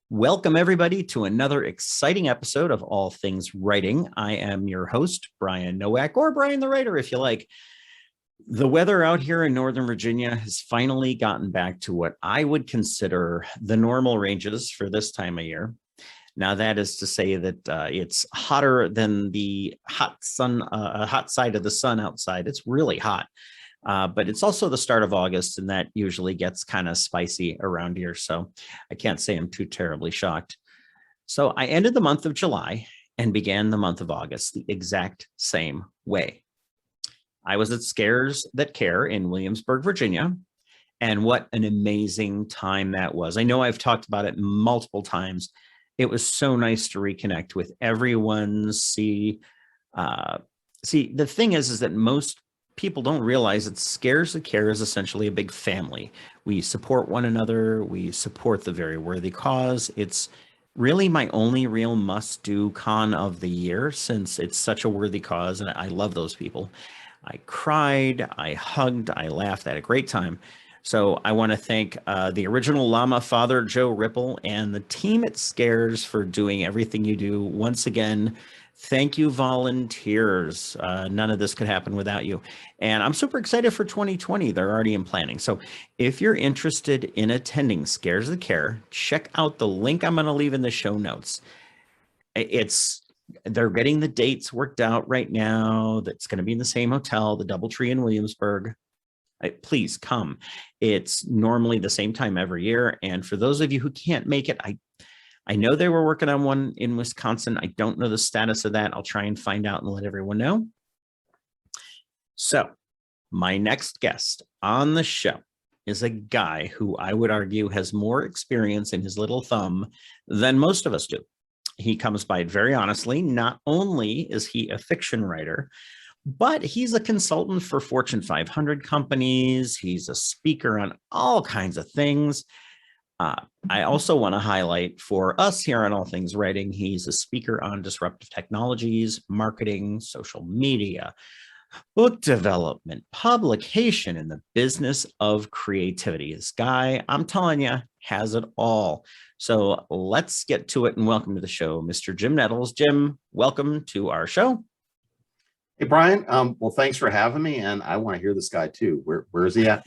Welcome, everybody, to another exciting episode of All Things Writing. I am your host, Brian Nowak, or Brian the Writer, if you like. The weather out here in Northern Virginia has finally gotten back to what I would consider the normal ranges for this time of year. Now, that is to say that it's hotter than the hot side of the sun outside. It's really hot. But it's also the start of August, and that usually gets kind of spicy around here. So I can't say I'm too terribly shocked. So I ended the month of July and began the month of August the exact same way. I was at Scares That Care in Williamsburg, Virginia. And what an amazing time that was. I know I've talked about it multiple times. It was so nice to reconnect with everyone. See, the thing is that most people don't realize that Scares That Care is essentially a big family. We support one another. We support the very worthy cause. It's really my only real must-do con of the year since it's such a worthy cause, and I love those people. I cried, I hugged, I laughed, I had a great time. So I want to thank the original Llama Father, Joe Ripple, and the team at Scares for doing everything you do. Once again, thank you, volunteers. None of this could happen without you. And I'm super excited for 2020. They're already in planning. So if you're interested in attending Scares That Care, check out the link I'm going to leave in the show notes. They're getting the dates worked out right now. That's going to be in the same hotel, the DoubleTree in Williamsburg. Please come. It's normally the same time every year. And for those of you who can't make it, I know they were working on one in Wisconsin. I don't know the status of that. I'll try and find out and let everyone know. So my next guest on the show is a guy who I would argue has more experience in his little thumb than most of us do. He comes by it very honestly. Not only is he a fiction writer, but he's a consultant for Fortune 500 companies. He's a speaker on all kinds of things. I also want to highlight for us here on All Things Writing, he's a speaker on disruptive technologies, marketing, social media, book development, publication, and the business of creativity. This guy, I'm telling you, has it all. So let's get to it and welcome to the show, Mr. Jim Nettles. Jim, welcome to our show. Hey, Brian. Well, thanks for having me. And I want to hear this guy too. Where is he at?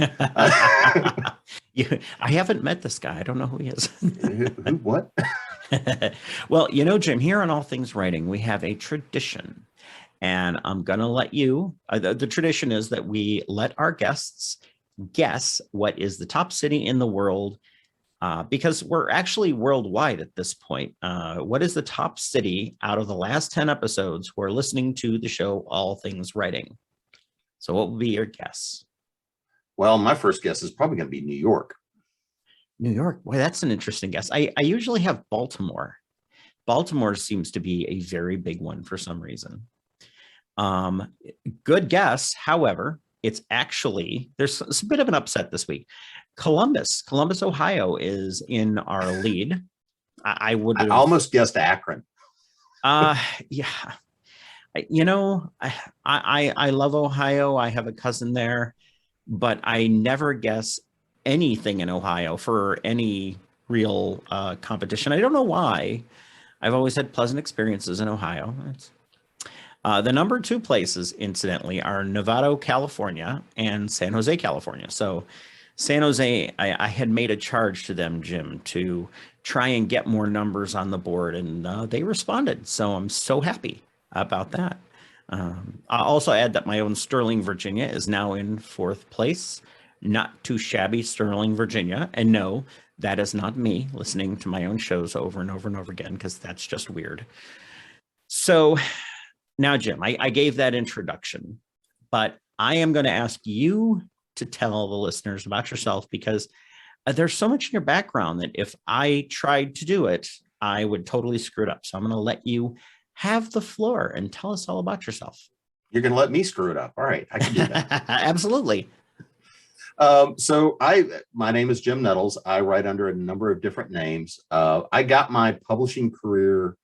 I haven't met this guy. I don't know who he is. Who, what? Well, Jim, here on All Things Writing, we have a tradition. And I'm going to let you, the tradition is that we let our guests guess what is the top city in the world, because we're actually worldwide at this point. What is the top city out of the last 10 episodes who are listening to the show All Things Writing? So what would be your guess? Well, my first guess is probably going to be New York. New York. Boy, that's an interesting guess. I usually have Baltimore. Baltimore seems to be a very big one for some reason. Good guess. However, it's actually, there's a bit of an upset this week. Columbus, Ohio is in our lead. I would have almost guessed Akron. Yeah. I love Ohio. I have a cousin there, but I never guess anything in Ohio for any real competition. I don't know why. I've always had pleasant experiences in Ohio. The number two places, incidentally, are Novato, California, and San Jose, California. So San Jose, I had made a charge to them, Jim, to try and get more numbers on the board, and they responded. So I'm so happy about that. I'll also add that my own Sterling, Virginia is now in fourth place. Not too shabby, Sterling, Virginia. And no, that is not me listening to my own shows over and over and over again, because that's just weird. So now, Jim, I gave that introduction, but I am going to ask you to tell the listeners about yourself, because there's so much in your background that if I tried to do it, I would totally screw it up. So I'm going to let you have the floor and tell us all about yourself. You're going to let me screw it up. All right. I can do that. Absolutely. My name is Jim Nettles. I write under a number of different names. I got my publishing career,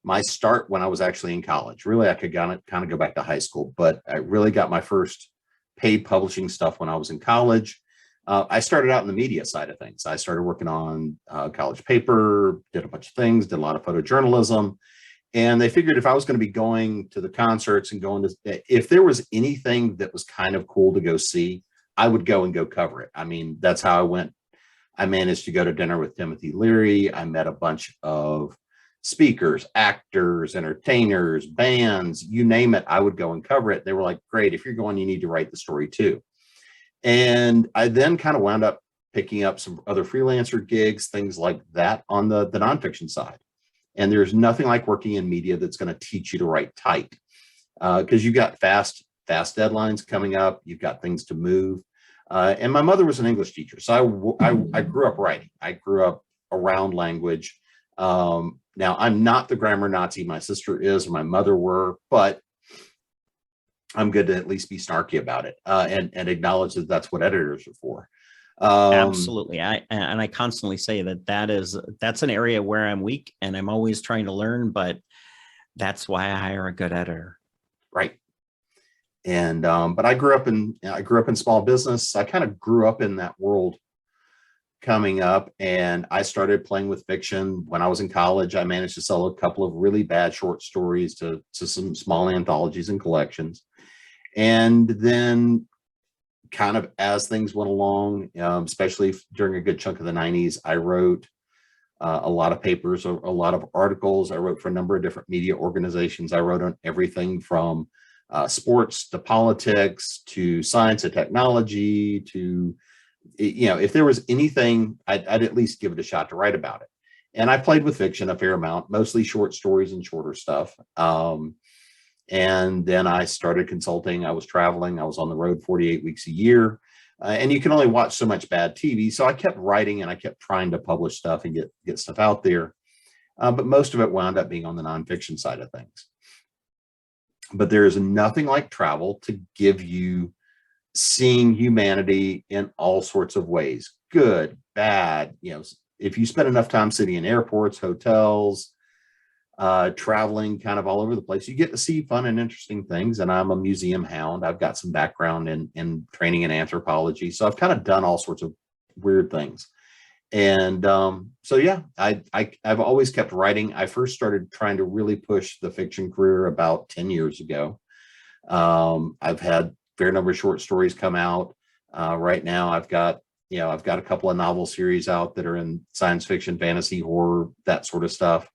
my start when I was actually in college. Really, I could kind of go back to high school, but I really got my first paid publishing stuff when I was in college. I started out in the media side of things. I started working on college paper, did a bunch of things, did a lot of photojournalism. And they figured if I was going to be going to the concerts and going to, if there was anything that was kind of cool to go see, I would go and go cover it. I mean, that's how I went. I managed to go to dinner with Timothy Leary. I met a bunch of speakers, actors, entertainers, bands, you name it. I would go and cover it. They were like, great. If you're going, you need to write the story too. And I then kind of wound up picking up some other freelancer gigs, things like that on the nonfiction side. And there's nothing like working in media that's going to teach you to write tight, because you've got fast deadlines coming up. You've got things to move. And my mother was an English teacher, so I grew up writing. I grew up around language. Now, I'm not the grammar Nazi. My sister is, or my mother were, but I'm good to at least be snarky about it, and acknowledge that that's what editors are for. Absolutely. I constantly say that's an area where I'm weak and I'm always trying to learn, but that's why I hire a good editor. Right. And but I grew up in small business. I kind of grew up in that world coming up, and I started playing with fiction when I was in college. I managed to sell a couple of really bad short stories to some small anthologies and collections. And then kind of as things went along, especially during a good chunk of the 90s, I wrote a lot of papers, a lot of articles. I wrote for a number of different media organizations. I wrote on everything from sports to politics to science and technology to, if there was anything, I'd at least give it a shot to write about it. And I played with fiction a fair amount, mostly short stories and shorter stuff. And then I started consulting. I was traveling. I was on the road 48 weeks a year. And you can only watch so much bad TV. So I kept writing and I kept trying to publish stuff and get stuff out there. But most of it wound up being on the nonfiction side of things. But there is nothing like travel to give you seeing humanity in all sorts of ways, good, bad. If you spend enough time sitting in airports, hotels, traveling kind of all over the place, you get to see fun and interesting things. And I'm a museum hound. I've got some background in training in anthropology. So I've kind of done all sorts of weird things. And so, yeah, I've always kept writing. I first started trying to really push the fiction career about 10 years ago. I've had a fair number of short stories come out. Right now I've got a couple of novel series out that are in science fiction, fantasy, horror, that sort of stuff.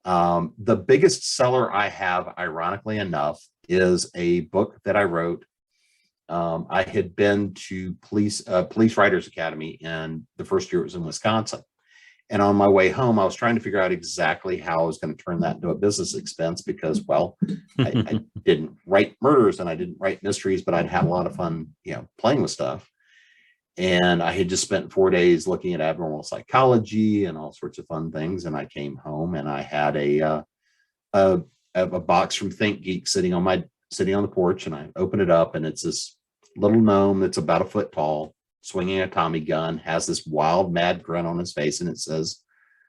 The biggest seller I have, ironically enough, is a book that I wrote. I had been to Police Writers Academy, and the first year it was in Wisconsin. And on my way home, I was trying to figure out exactly how I was going to turn that into a business expense because, well, I didn't write murders and I didn't write mysteries, but I'd had a lot of fun, playing with stuff. And I had just spent 4 days looking at abnormal psychology and all sorts of fun things. And I came home and I had a box from Think Geek sitting on the porch, and I open it up and it's this little gnome that's about a foot tall, swinging a Tommy gun, has this wild, mad grin on his face, and it says,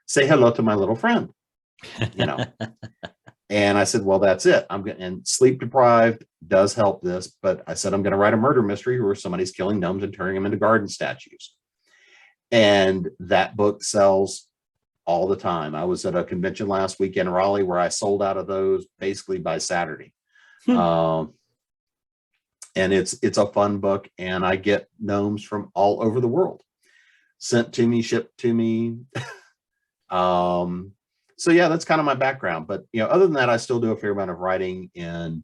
"Say hello to my little friend." And I said, well, that's it. And sleep deprived does help this, but I said, I'm going to write a murder mystery where somebody's killing gnomes and turning them into garden statues. And that book sells all the time. I was at a convention last week in Raleigh where I sold out of those basically by Saturday. And it's a fun book, and I get gnomes from all over the world sent to me, shipped to me. So yeah, that's kind of my background. But other than that, I still do a fair amount of writing in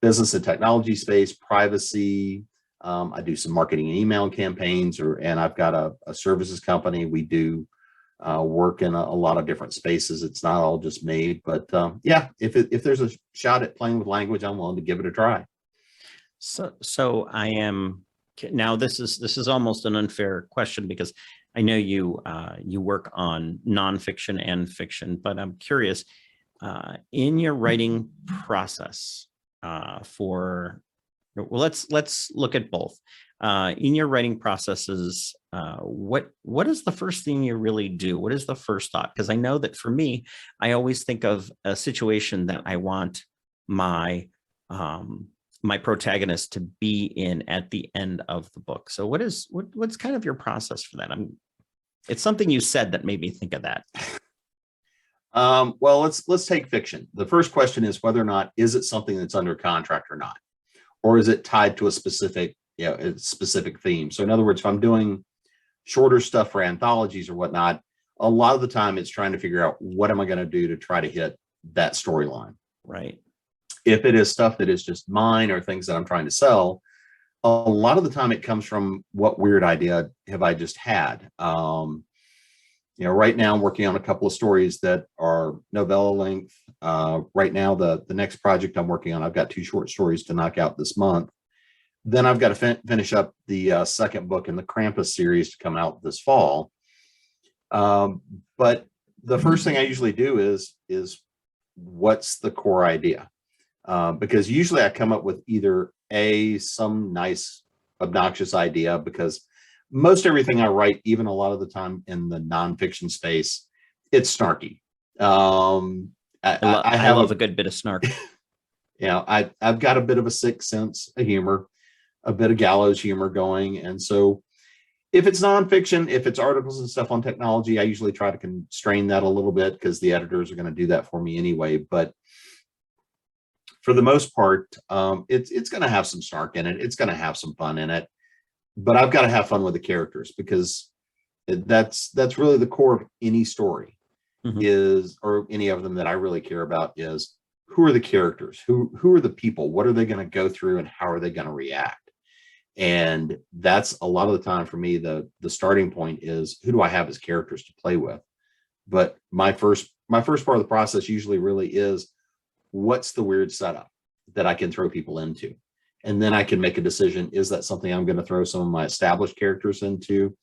business and technology space, privacy. I do some marketing and email campaigns, and I've got a services company. We do work in a lot of different spaces. It's not all just me, but yeah, if there's a shot at playing with language, I'm willing to give it a try. So I am now. This is almost an unfair question because I know you work on nonfiction and fiction, but I'm curious in your writing process let's look at both. In your writing processes, what is the first thing you really do? What is the first thought? Because I know that for me, I always think of a situation that I want my my protagonist to be in at the end of the book. So what's kind of your process for that? It's something you said that made me think of that. Well, let's take fiction. The first question is whether or not is it something that's under contract or not, or is it tied to a specific theme? So in other words, if I'm doing shorter stuff for anthologies or whatnot, a lot of the time it's trying to figure out what am I going to do to try to hit that storyline. Right. If it is stuff that is just mine or things that I'm trying to sell, a lot of the time it comes from what weird idea have I just had. Right now I'm working on a couple of stories that are novella length. Right now, the next project I'm working on, I've got 2 short stories to knock out this month. Then I've got to finish up the second book in the Krampus series to come out this fall. But the first thing I usually do is what's the core idea? Because usually I come up with either some nice obnoxious idea, because most everything I write, even a lot of the time in the nonfiction space, it's snarky. I love a good bit of snark. I've got a bit of a sixth sense of humor, a bit of gallows humor going. And so if it's nonfiction, if it's articles and stuff on technology, I usually try to constrain that a little bit because the editors are going to do that for me anyway. But for the most part, it's going to have some snark in it. It's going to have some fun in it. But I've got to have fun with the characters, because that's really the core of any story, or any of them that I really care about, is who are the characters, who are the people, what are they going to go through, and how are they going to react? And that's a lot of the time for me, the starting point is, who do I have as characters to play with? But my first part of the process usually really is, what's the weird setup that I can throw people into? And then I can make a decision, is that something I'm going to throw some of my established characters into?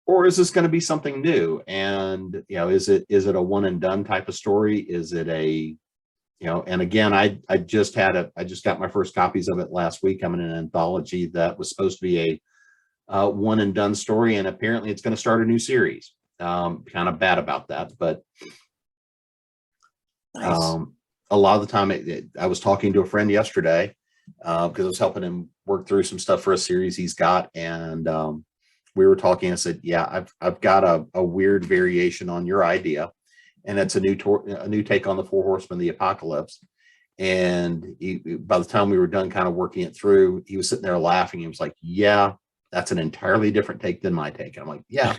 Or is this going to be something new? And, is it a one and done type of story? Is it and again, I just got my first copies of it last week. I'm in an anthology that was supposed to be a one and done story. And apparently it's going to start a new series. Kind of bad about that, but nice. A lot of the time I was talking to a friend yesterday, because I was helping him work through some stuff for a series he's got. And we were talking. I said, yeah, I've got a weird variation on your idea. And it's a new take on the 4 Horsemen of the Apocalypse. And by the time we were done kind of working it through, he was sitting there laughing. He was like, yeah, that's an entirely different take than my take. And I'm like, yeah.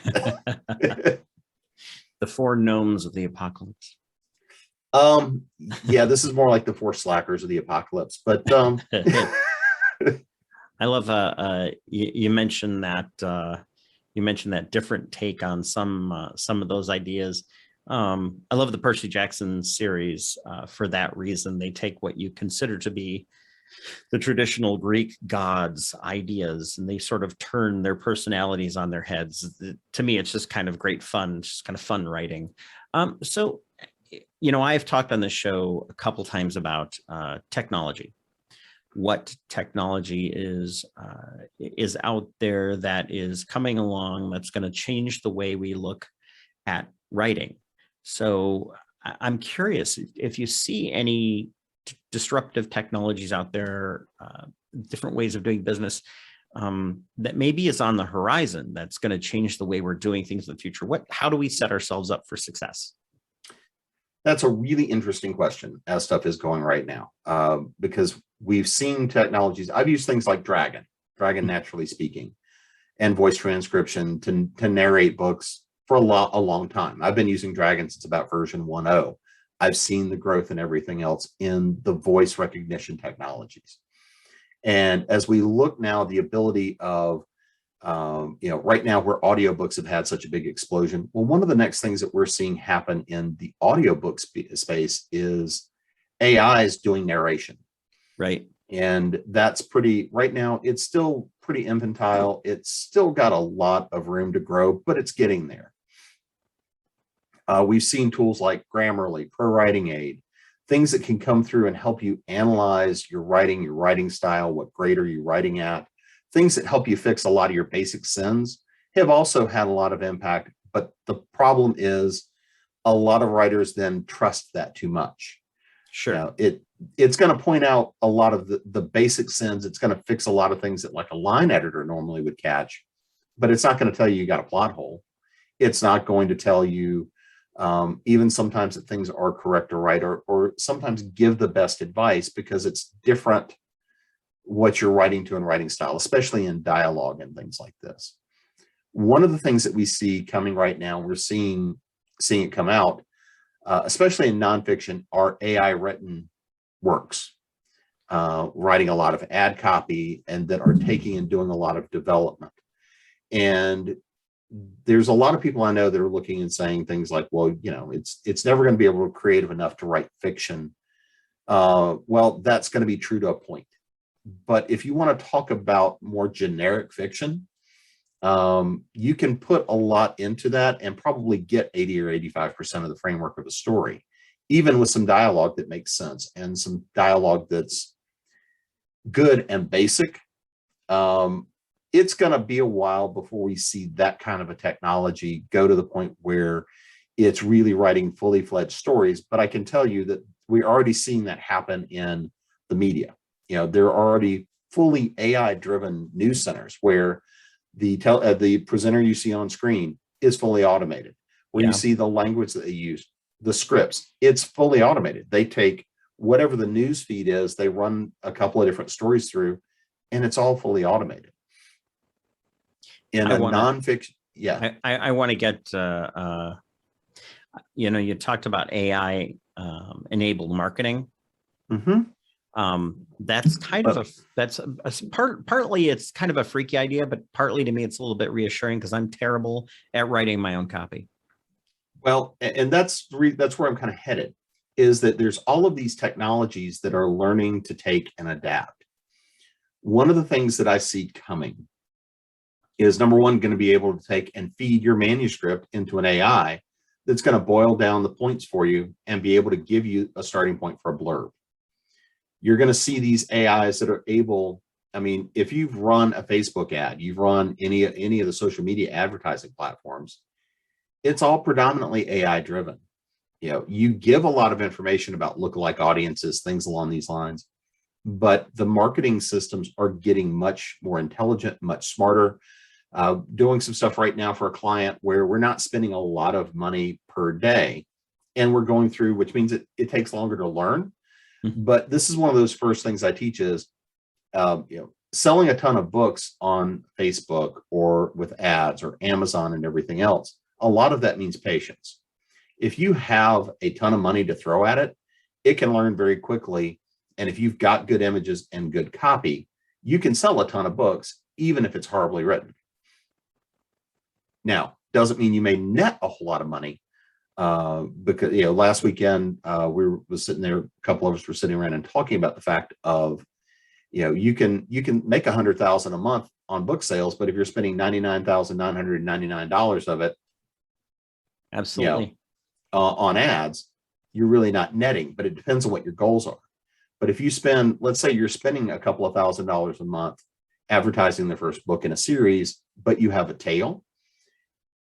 The 4 Gnomes of the Apocalypse. Yeah, this is more like the 4 Slackers of the Apocalypse, but I love you mentioned that different take on some of those ideas. I love the Percy Jackson series for that reason. They take what you consider to be the traditional Greek gods' ideas, and they sort of turn their personalities on their heads. To me, it's just kind of great fun, just kind of fun writing. So I've talked on this show a couple times about technology. What technology is out there that is coming along that's going to change the way we look at writing. So I'm curious if you see any disruptive technologies out there, different ways of doing business that maybe is on the horizon that's going to change the way we're doing things in the future. How do we set ourselves up for success? That's a really interesting question as stuff is going right now, because we've seen technologies. I've used things like Dragon Naturally Speaking, and voice transcription to narrate books for a long time. I've been using Dragon since about version 1.0. I've seen the growth and everything else in the voice recognition technologies. And as we look now, the ability of right now where audiobooks have had such a big explosion. Well, one of the next things that we're seeing happen in the audiobook space is AI is doing narration. Right. And that's right now, it's still pretty infantile. It's still got a lot of room to grow, but it's getting there. We've seen tools like Grammarly, Pro Writing Aid, things that can come through and help you analyze your writing style, what grade are you writing at. Things that help you fix a lot of your basic sins have also had a lot of impact. But the problem is a lot of writers then trust that too much. Sure. It's going to point out a lot of the basic sins. It's going to fix a lot of things that like a line editor normally would catch, but it's not going to tell you got a plot hole. It's not going to tell you even sometimes that things are correct or right, or sometimes give the best advice, because it's different what you're writing to in writing style, especially in dialogue and things like this. One of the things that we see coming right now, we're seeing it come out, especially in nonfiction, are AI written works, writing a lot of ad copy, and that are taking and doing a lot of development. And there's a lot of people I know that are looking and saying things like, well, it's never going to be able to creative enough to write fiction. Well, that's going to be true to a point. But if you want to talk about more generic fiction, you can put a lot into that and probably get 80 or 85% of the framework of a story, even with some dialogue that makes sense and some dialogue that's good and basic. It's going to be a while before we see that kind of a technology go to the point where it's really writing fully fledged stories. But I can tell you that we're already seeing that happen in the media. There are already fully AI driven news centers where the presenter you see on screen is fully automated, where you see the language that they use, the scripts, it's fully automated. They take whatever the news feed is, they run a couple of different stories through, and it's all fully automated. In nonfiction, I want to get, you talked about AI enabled marketing. That's kind of partly it's kind of a freaky idea, but partly to me it's a little bit reassuring because I'm terrible at writing my own copy. Well, and that's where I'm kind of headed, is that there's all of these technologies that are learning to take and adapt. One of the things that I see coming is, number one, going to be able to take and feed your manuscript into an AI that's going to boil down the points for you and be able to give you a starting point for a blurb. You're going to see these AIs that are able, if you've run a Facebook ad, you've run any of the social media advertising platforms, it's all predominantly AI driven. You give a lot of information about lookalike audiences, things along these lines, but the marketing systems are getting much more intelligent, much smarter. Doing some stuff right now for a client where we're not spending a lot of money per day, and we're going through, which means it takes longer to learn. But this is one of those first things I teach is, selling a ton of books on Facebook or with ads or Amazon and everything else. A lot of that means patience. If you have a ton of money to throw at it, it can learn very quickly. And if you've got good images and good copy, you can sell a ton of books, even if it's horribly written. Now, doesn't mean you may net a whole lot of money. Because last weekend we were sitting there, a couple of us were sitting around and talking about the fact of, you can make $100,000 a month on book sales, but if you're spending $99,999 of it, absolutely, on ads, you're really not netting. But it depends on what your goals are. But if you spend, let's say you're spending a couple of $1,000s a month advertising the first book in a series, but you have a tail,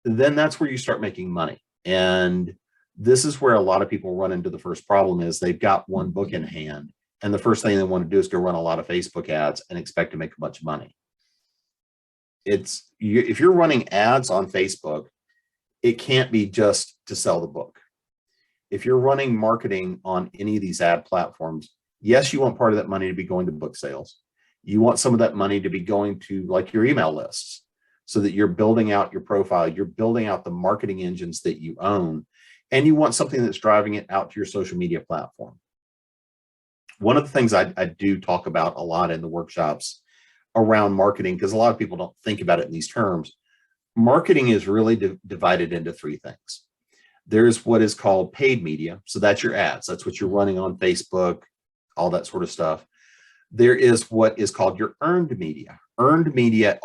then that's where you start making money. And this is where a lot of people run into the first problem is they've got one book in hand, and the first thing they want to do is go run a lot of Facebook ads and expect to make a bunch of money. If you're running ads on Facebook, it can't be just to sell the book. If you're running marketing on any of these ad platforms, yes, you want part of that money to be going to book sales. You want some of that money to be going to like your email lists, so that you're building out your profile, you're building out the marketing engines that you own, and you want something that's driving it out to your social media platform. One of the things I do talk about a lot in the workshops around marketing, because a lot of people don't think about it in these terms, marketing is really divided into three things. There's what is called paid media. So that's your ads. That's what you're running on Facebook, all that sort of stuff. There is what is called your earned media. Earned media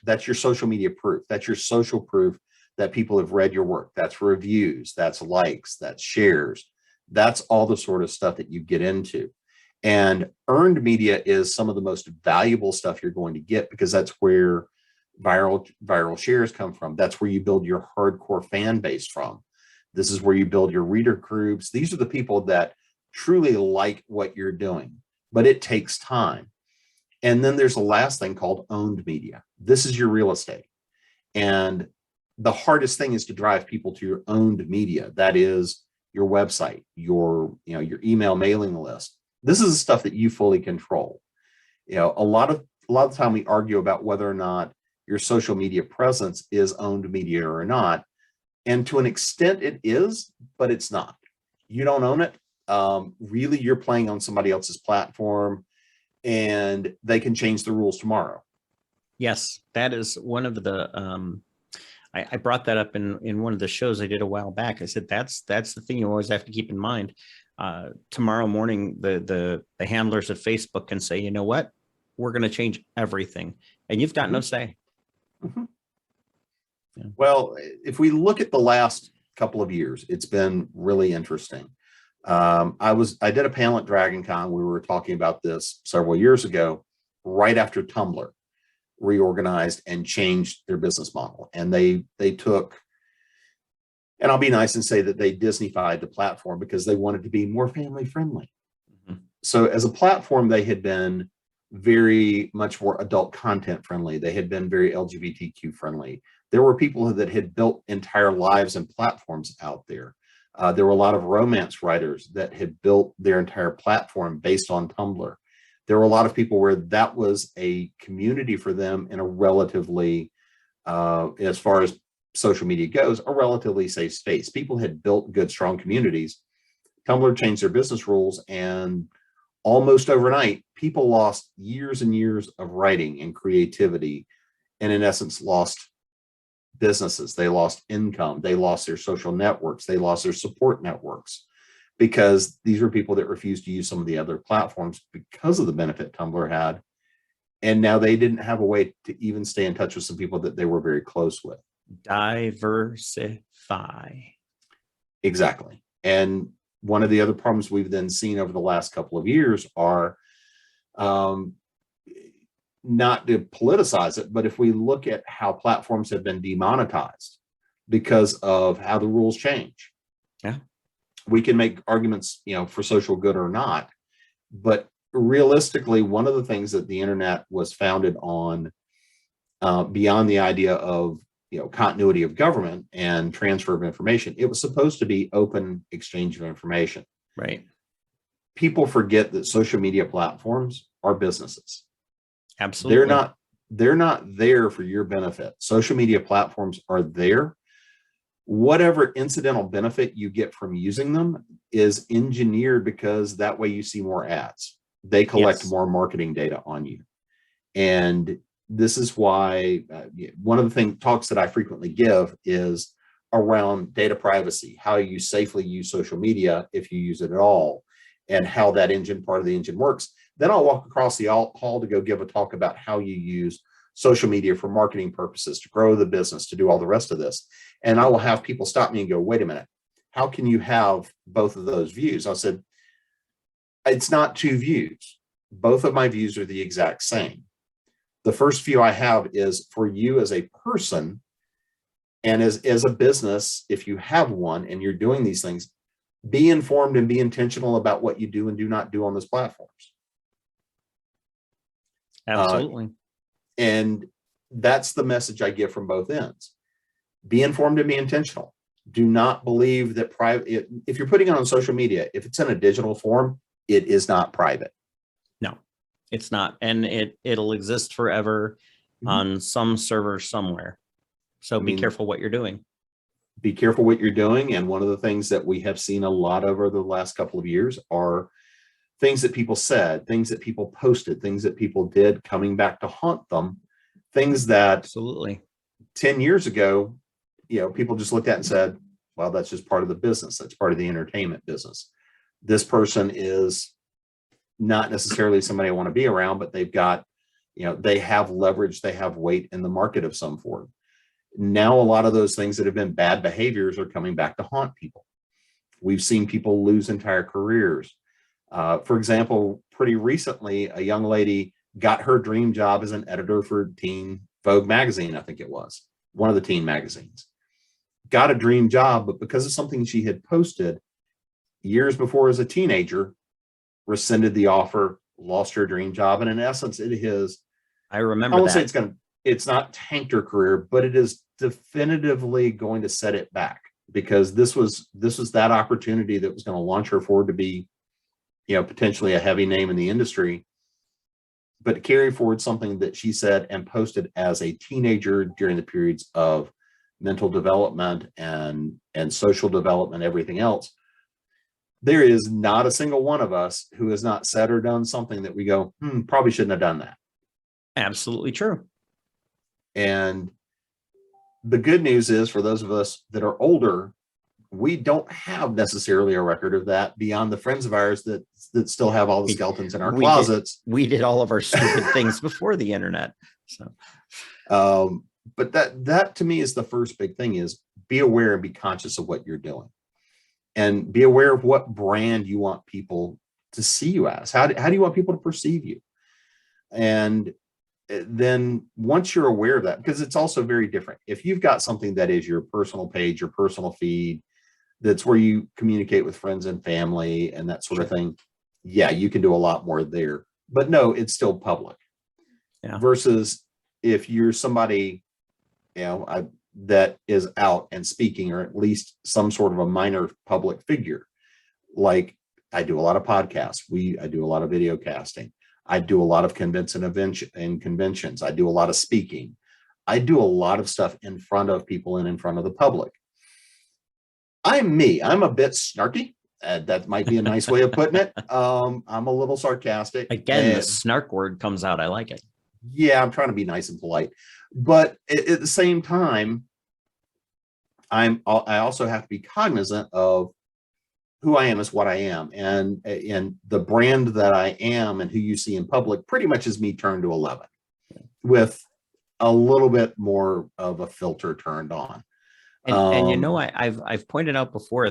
that's your social media proof. That's your social proof that people have read your work. That's reviews, that's likes, that's shares. That's all the sort of stuff that you get into. And earned media is some of the most valuable stuff you're going to get, because that's where viral shares come from. That's where you build your hardcore fan base from. This is where you build your reader groups. These are the people that truly like what you're doing, but it takes time. And then there's the last thing called owned media. This is your real estate. And the hardest thing is to drive people to your owned media. That is your website, your email mailing list. This is the stuff that you fully control. A lot of the time we argue about whether or not your social media presence is owned media or not. And to an extent it is, but it's not. You don't own it. Really, you're playing on somebody else's platform, and they can change the rules tomorrow. Yes, that is one of the I brought that up in one of the shows I did a while back. I said that's the thing you always have to keep in mind. Tomorrow morning, the handlers at Facebook can say, you know what, we're going to change everything, and you've got no say. Mm-hmm. Yeah. Well, if we look at the last couple of years, it's been really interesting. I did a panel at Dragon Con. We were talking about this several years ago, right after Tumblr reorganized and changed their business model. And they took, and I'll be nice and say that they Disneyfied the platform because they wanted to be more family friendly. Mm-hmm. So as a platform, they had been very much more adult content friendly. They had been very LGBTQ friendly. There were people that had built entire lives and platforms out there. There were a lot of romance writers that had built their entire platform based on Tumblr. There were a lot of people where that was a community for them in a relatively, as far as social media goes, a relatively safe space. People had built good, strong communities. Tumblr changed their business rules, and almost overnight, people lost years and years of writing and creativity, and in essence, lost businesses. They lost income. They lost their social networks. They lost their support networks, because these were people that refused to use some of the other platforms because of the benefit Tumblr had. And now they didn't have a way to even stay in touch with some people that they were very close with. Diversify. Exactly. And one of the other problems we've then seen over the last couple of years are, not to politicize it, but if we look at how platforms have been demonetized because of how the rules change. Yeah. We can make arguments, for social good or not, but realistically, one of the things that the internet was founded on, beyond the idea of, continuity of government and transfer of information, it was supposed to be open exchange of information. Right. People forget that social media platforms are businesses. Absolutely. They're not there for your benefit. Social media platforms are there. Whatever incidental benefit you get from using them is engineered because that way you see more ads. They collect more marketing data on you. And this is why one of the talks that I frequently give is around data privacy, how you safely use social media if you use it at all, and how that part of the engine works. Then I'll walk across the hall to go give a talk about how you use social media for marketing purposes, to grow the business, to do all the rest of this. And I will have people stop me and go, wait a minute, how can you have both of those views? I said, it's not two views. Both of my views are the exact same. The first view I have is for you as a person, and as a business, if you have one and you're doing these things, be informed and be intentional about what you do and do not do on those platforms. Absolutely. And that's the message I give from both ends. Be informed and be intentional. Do not believe that if you're putting it on social media, if it's in a digital form, it is not private. No, it's not. And it'll exist forever on some server somewhere. So be careful what you're doing. Be careful what you're doing. And one of the things that we have seen a lot over the last couple of years are things that people said, things that people posted, things that people did coming back to haunt them, things that absolutely 10 years ago, people just looked at and said, well, that's just part of the business. That's part of the entertainment business. This person is not necessarily somebody I want to be around, but they've got, they have leverage, they have weight in the market of some form. Now, a lot of those things that have been bad behaviors are coming back to haunt people. We've seen people lose entire careers. For example, pretty recently, a young lady got her dream job as an editor for Teen Vogue magazine, I think it was, one of the teen magazines. Got a dream job, but because of something she had posted, years before as a teenager, rescinded the offer, lost her dream job. And in essence, I I remember won't say that. it's not tanked her career, but it is definitively going to set it back, because this was that opportunity that was going to launch her forward to be, potentially a heavy name in the industry, but to carry forward something that she said and posted as a teenager during the periods of mental development and social development, everything else. There is not a single one of us who has not said or done something that we go, probably shouldn't have done that. Absolutely true. And the good news is, for those of us that are older, we don't have necessarily a record of that beyond the friends of ours that still have all the skeletons in our closets. We did all of our stupid things before the internet. So, but that to me is the first big thing: is be aware and be conscious of what you're doing, and be aware of what brand you want people to see you as. How do you want people to perceive you? And then once you're aware of that, because it's also very different. If you've got something that is your personal page, your personal feed, that's where you communicate with friends and family and that sort of thing, yeah, you can do a lot more there. But no, it's still public. Yeah. Versus if you're somebody, that is out and speaking, or at least some sort of a minor public figure. Like, I do a lot of podcasts. I do a lot of video casting. I do a lot of conventions. I do a lot of speaking. I do a lot of stuff in front of people and in front of the public. I'm me. I'm a bit snarky. That might be a nice way of putting it. I'm a little sarcastic. Again, the snark word comes out. I like it. Yeah, I'm trying to be nice and polite. But at the same time, I also have to be cognizant of who I am is what I am. And the brand that I am and who you see in public pretty much is me turned to 11 with a little bit more of a filter turned on. And I've pointed out before,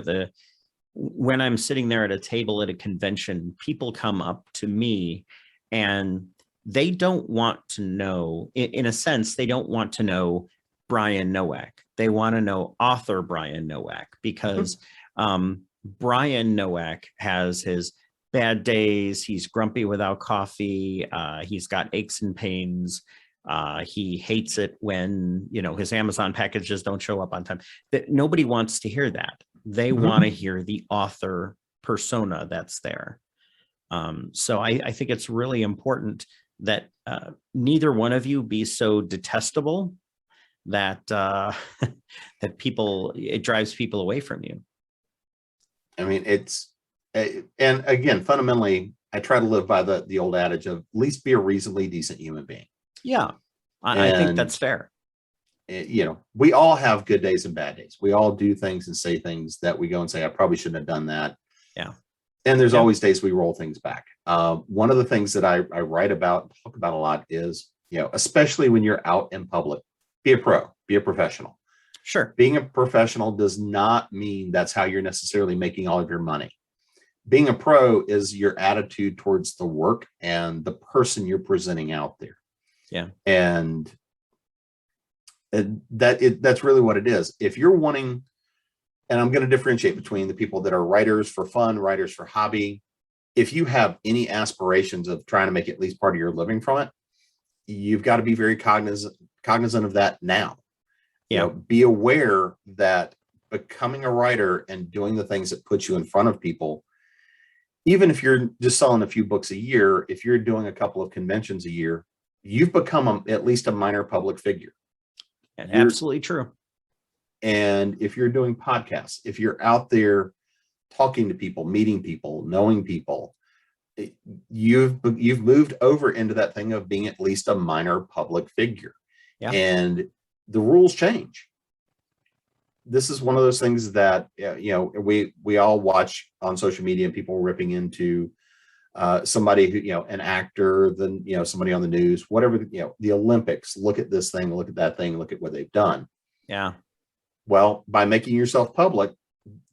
when I'm sitting there at a table at a convention, people come up to me and they don't want to know, in a sense, they don't want to know Brian Nowak. They want to know author Brian Nowak, because Brian Nowak has his bad days. He's grumpy without coffee. He's got aches and pains. He hates it when, his Amazon packages don't show up on time. That nobody wants to hear that. They want to hear the author persona that's there. So I think it's really important that neither one of you be so detestable that that it drives people away from you. I mean, and again, fundamentally, I try to live by the old adage of at least be a reasonably decent human being. Yeah, I think that's fair. We all have good days and bad days. We all do things and say things that we go and say, I probably shouldn't have done that. Yeah. And there's always days we roll things back. One of the things that I write about, talk about a lot is, especially when you're out in public, be a pro, be a professional. Sure. Being a professional does not mean that's how you're necessarily making all of your money. Being a pro is your attitude towards the work and the person you're presenting out there. Yeah. And that's really what it is. If you're wanting, and I'm going to differentiate between the people that are writers for fun, writers for hobby. If you have any aspirations of trying to make at least part of your living from it, you've got to be very cognizant of that now. Yeah. Be aware that becoming a writer and doing the things that put you in front of people, even if you're just selling a few books a year, if you're doing a couple of conventions a year, you've become at least a minor public figure. Absolutely true. And if you're doing podcasts, if you're out there talking to people, meeting people, knowing people, you've moved over into that thing of being at least a minor public figure. Yeah. And the rules change. This is one of those things that, we all watch on social media, and people ripping into somebody who, an actor, then, somebody on the news, whatever, the Olympics, look at this thing, look at that thing, look at what they've done. Yeah. Well, by making yourself public,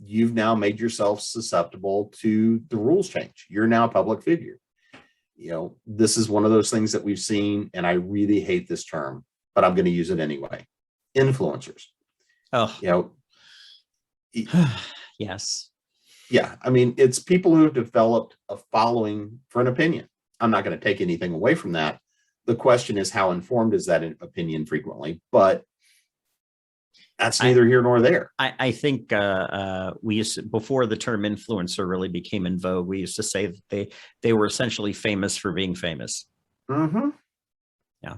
you've now made yourself susceptible to the rules change. You're now a public figure. This is one of those things that we've seen, and I really hate this term, but I'm going to use it anyway. Influencers. Oh, yes. Yeah, I mean, it's people who have developed a following for an opinion. I'm not going to take anything away from that. The question is, how informed is that opinion frequently? But that's I, neither here nor there. I think we used to, before the term influencer really became in vogue, we used to say that they were essentially famous for being famous. Mm-hmm. Yeah.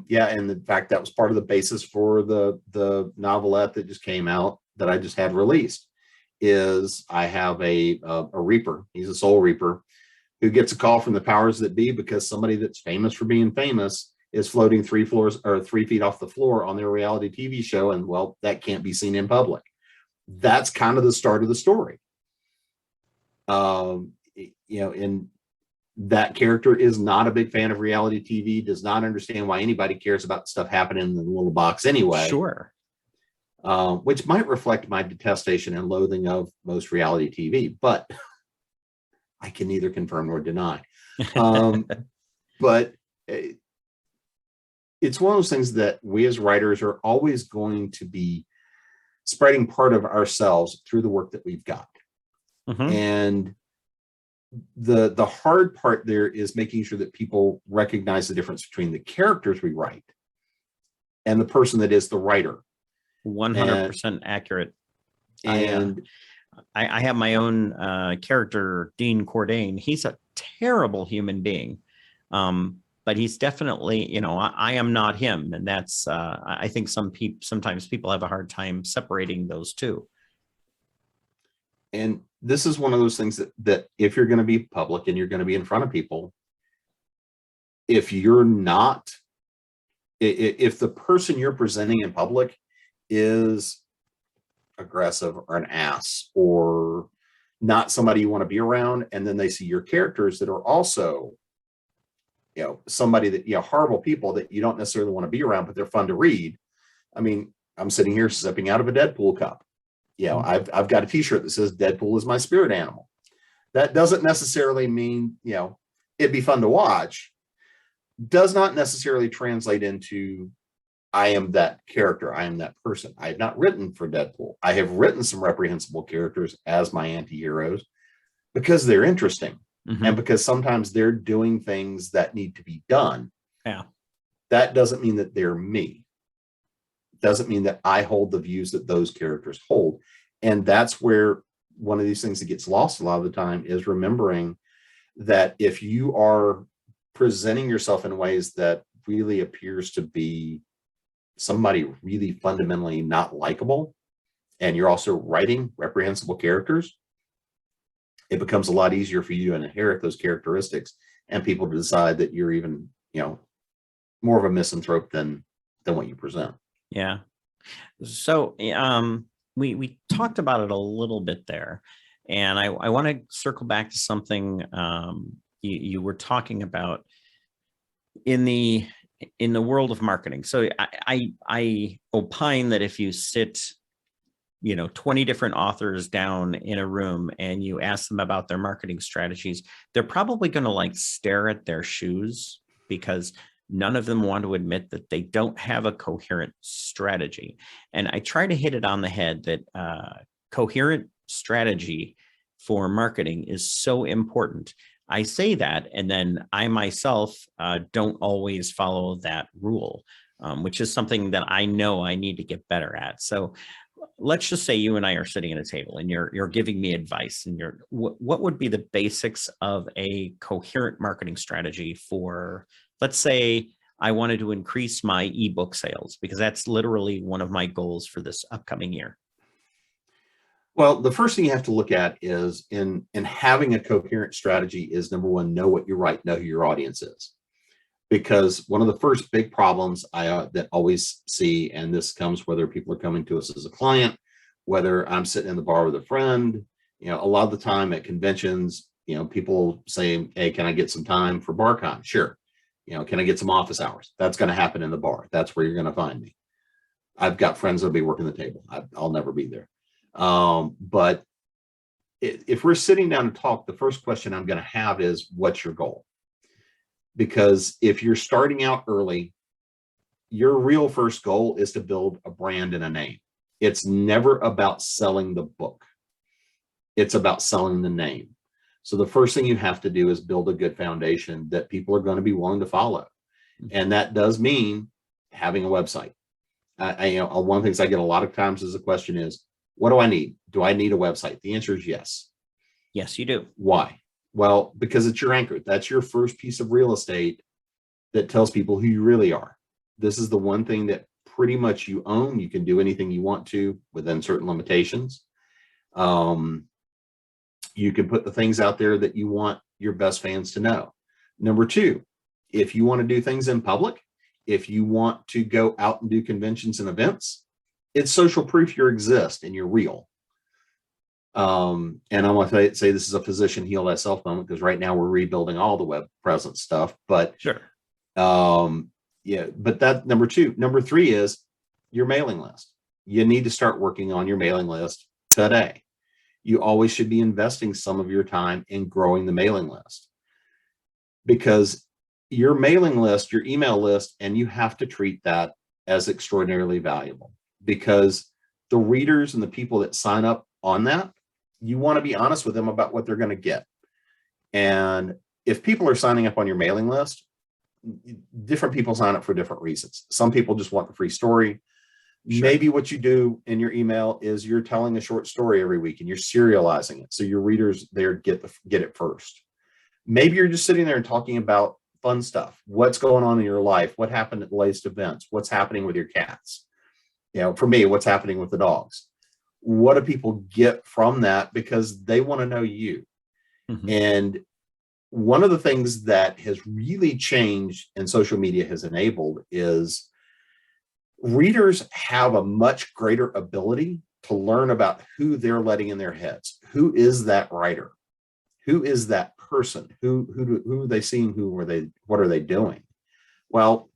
Yeah, and in fact, that was part of the basis for the novelette that just came out that I just had released. Is I have a reaper. He's a soul reaper who gets a call from the powers that be because somebody that's famous for being famous is floating 3 feet off the floor on their reality TV show, and well, that can't be seen in public. That's kind of the start of the story. And that character is not a big fan of reality TV, does not understand why anybody cares about stuff happening in the little box anyway. Sure. Which might reflect my detestation and loathing of most reality TV, but I can neither confirm nor deny. But it's one of those things that we as writers are always going to be spreading part of ourselves through the work that we've got. Mm-hmm. And the hard part there is making sure that people recognize the difference between the characters we write and the person that is the writer. 100% accurate. And I have my own character, Dean Cordain. He's a terrible human being. But he's definitely, I am not him. And that's, I think sometimes people have a hard time separating those two. And this is one of those things that if you're going to be public and you're going to be in front of people, if you're not, if the person you're presenting in public is aggressive or an ass or not somebody you want to be around, and then they see your characters that are also, somebody that, horrible people that you don't necessarily want to be around, but they're fun to read. I mean, I'm sitting here sipping out of a Deadpool cup. I've got a t-shirt that says Deadpool is my spirit animal. That doesn't necessarily mean, it'd be fun to watch. Does not necessarily translate into I am that character. I am that person. I have not written for Deadpool. I have written some reprehensible characters as my anti-heroes because they're interesting. Mm-hmm. And because sometimes they're doing things that need to be done. Yeah. That doesn't mean that they're me. Doesn't mean that I hold the views that those characters hold. And that's where one of these things that gets lost a lot of the time is remembering that if you are presenting yourself in ways that really appears to be somebody really fundamentally not likable, and you're also writing reprehensible characters, it becomes a lot easier for you to inherit those characteristics and people to decide that you're even, more of a misanthrope than what you present. Yeah. So we talked about it a little bit there, and I want to circle back to something you were talking about in the world of marketing. So I opine that if you sit 20 different authors down in a room and you ask them about their marketing strategies, they're probably going to stare at their shoes because none of them want to admit that they don't have a coherent strategy. And I try to hit it on the head that coherent strategy for marketing is so important. I say that, and then I myself don't always follow that rule, which is something that I know I need to get better at. So let's just say you and I are sitting at a table and you're giving me advice, and what would be the basics of a coherent marketing strategy for, let's say I wanted to increase my ebook sales, because that's literally one of my goals for this upcoming year. Well, the first thing you have to look at is in having a coherent strategy is, number one, know what you write, know who your audience is. Because one of the first big problems I that always see, and this comes whether people are coming to us as a client, whether I'm sitting in the bar with a friend, a lot of the time at conventions, people say, hey, can I get some time for BarCon? Sure. Can I get some office hours? That's going to happen in the bar. That's where you're going to find me. I've got friends that'll be working the table. I'll never be there. But if we're sitting down to talk, the first question I'm going to have is, what's your goal? Because if you're starting out early, your real first goal is to build a brand and a name. It's never about selling the book. It's about selling the name. So the first thing you have to do is build a good foundation that people are going to be willing to follow. And that does mean having a website. One of the things I get a lot of times as a question is, what do I need? Do I need a website? The answer is yes. Yes, you do. Why? Well, because it's your anchor. That's your first piece of real estate that tells people who you really are. This is the one thing that pretty much you own. You can do anything you want to within certain limitations. You can put the things out there that you want your best fans to know. Number two, if you want to do things in public, if you want to go out and do conventions and events, it's social proof you exist and you're real. And I'm going to say this is a physician heal thyself moment, because right now we're rebuilding all the web presence stuff. But sure. Yeah, but that number two. Number three is your mailing list. You need to start working on your mailing list today. You always should be investing some of your time in growing the mailing list, because your mailing list, your email list, and you have to treat that as extraordinarily valuable, because the readers and the people that sign up on that, you want to be honest with them about what they're going to get. And if people are signing up on your mailing list, different people sign up for different reasons. Some people just want the free story. Sure. Maybe what you do in your email is you're telling a short story every week and you're serializing it, so your readers there get it first. Maybe you're just sitting there and talking about fun stuff. What's going on in your life? What happened at the latest events? What's happening with your cats? For me, what's happening with the dogs? What do people get from that? Because they want to know you. Mm-hmm. And one of the things that has really changed and social media has enabled is readers have a much greater ability to learn about who they're letting in their heads. Who is that writer? Who is that person? Who are they seeing? What are they doing? Well,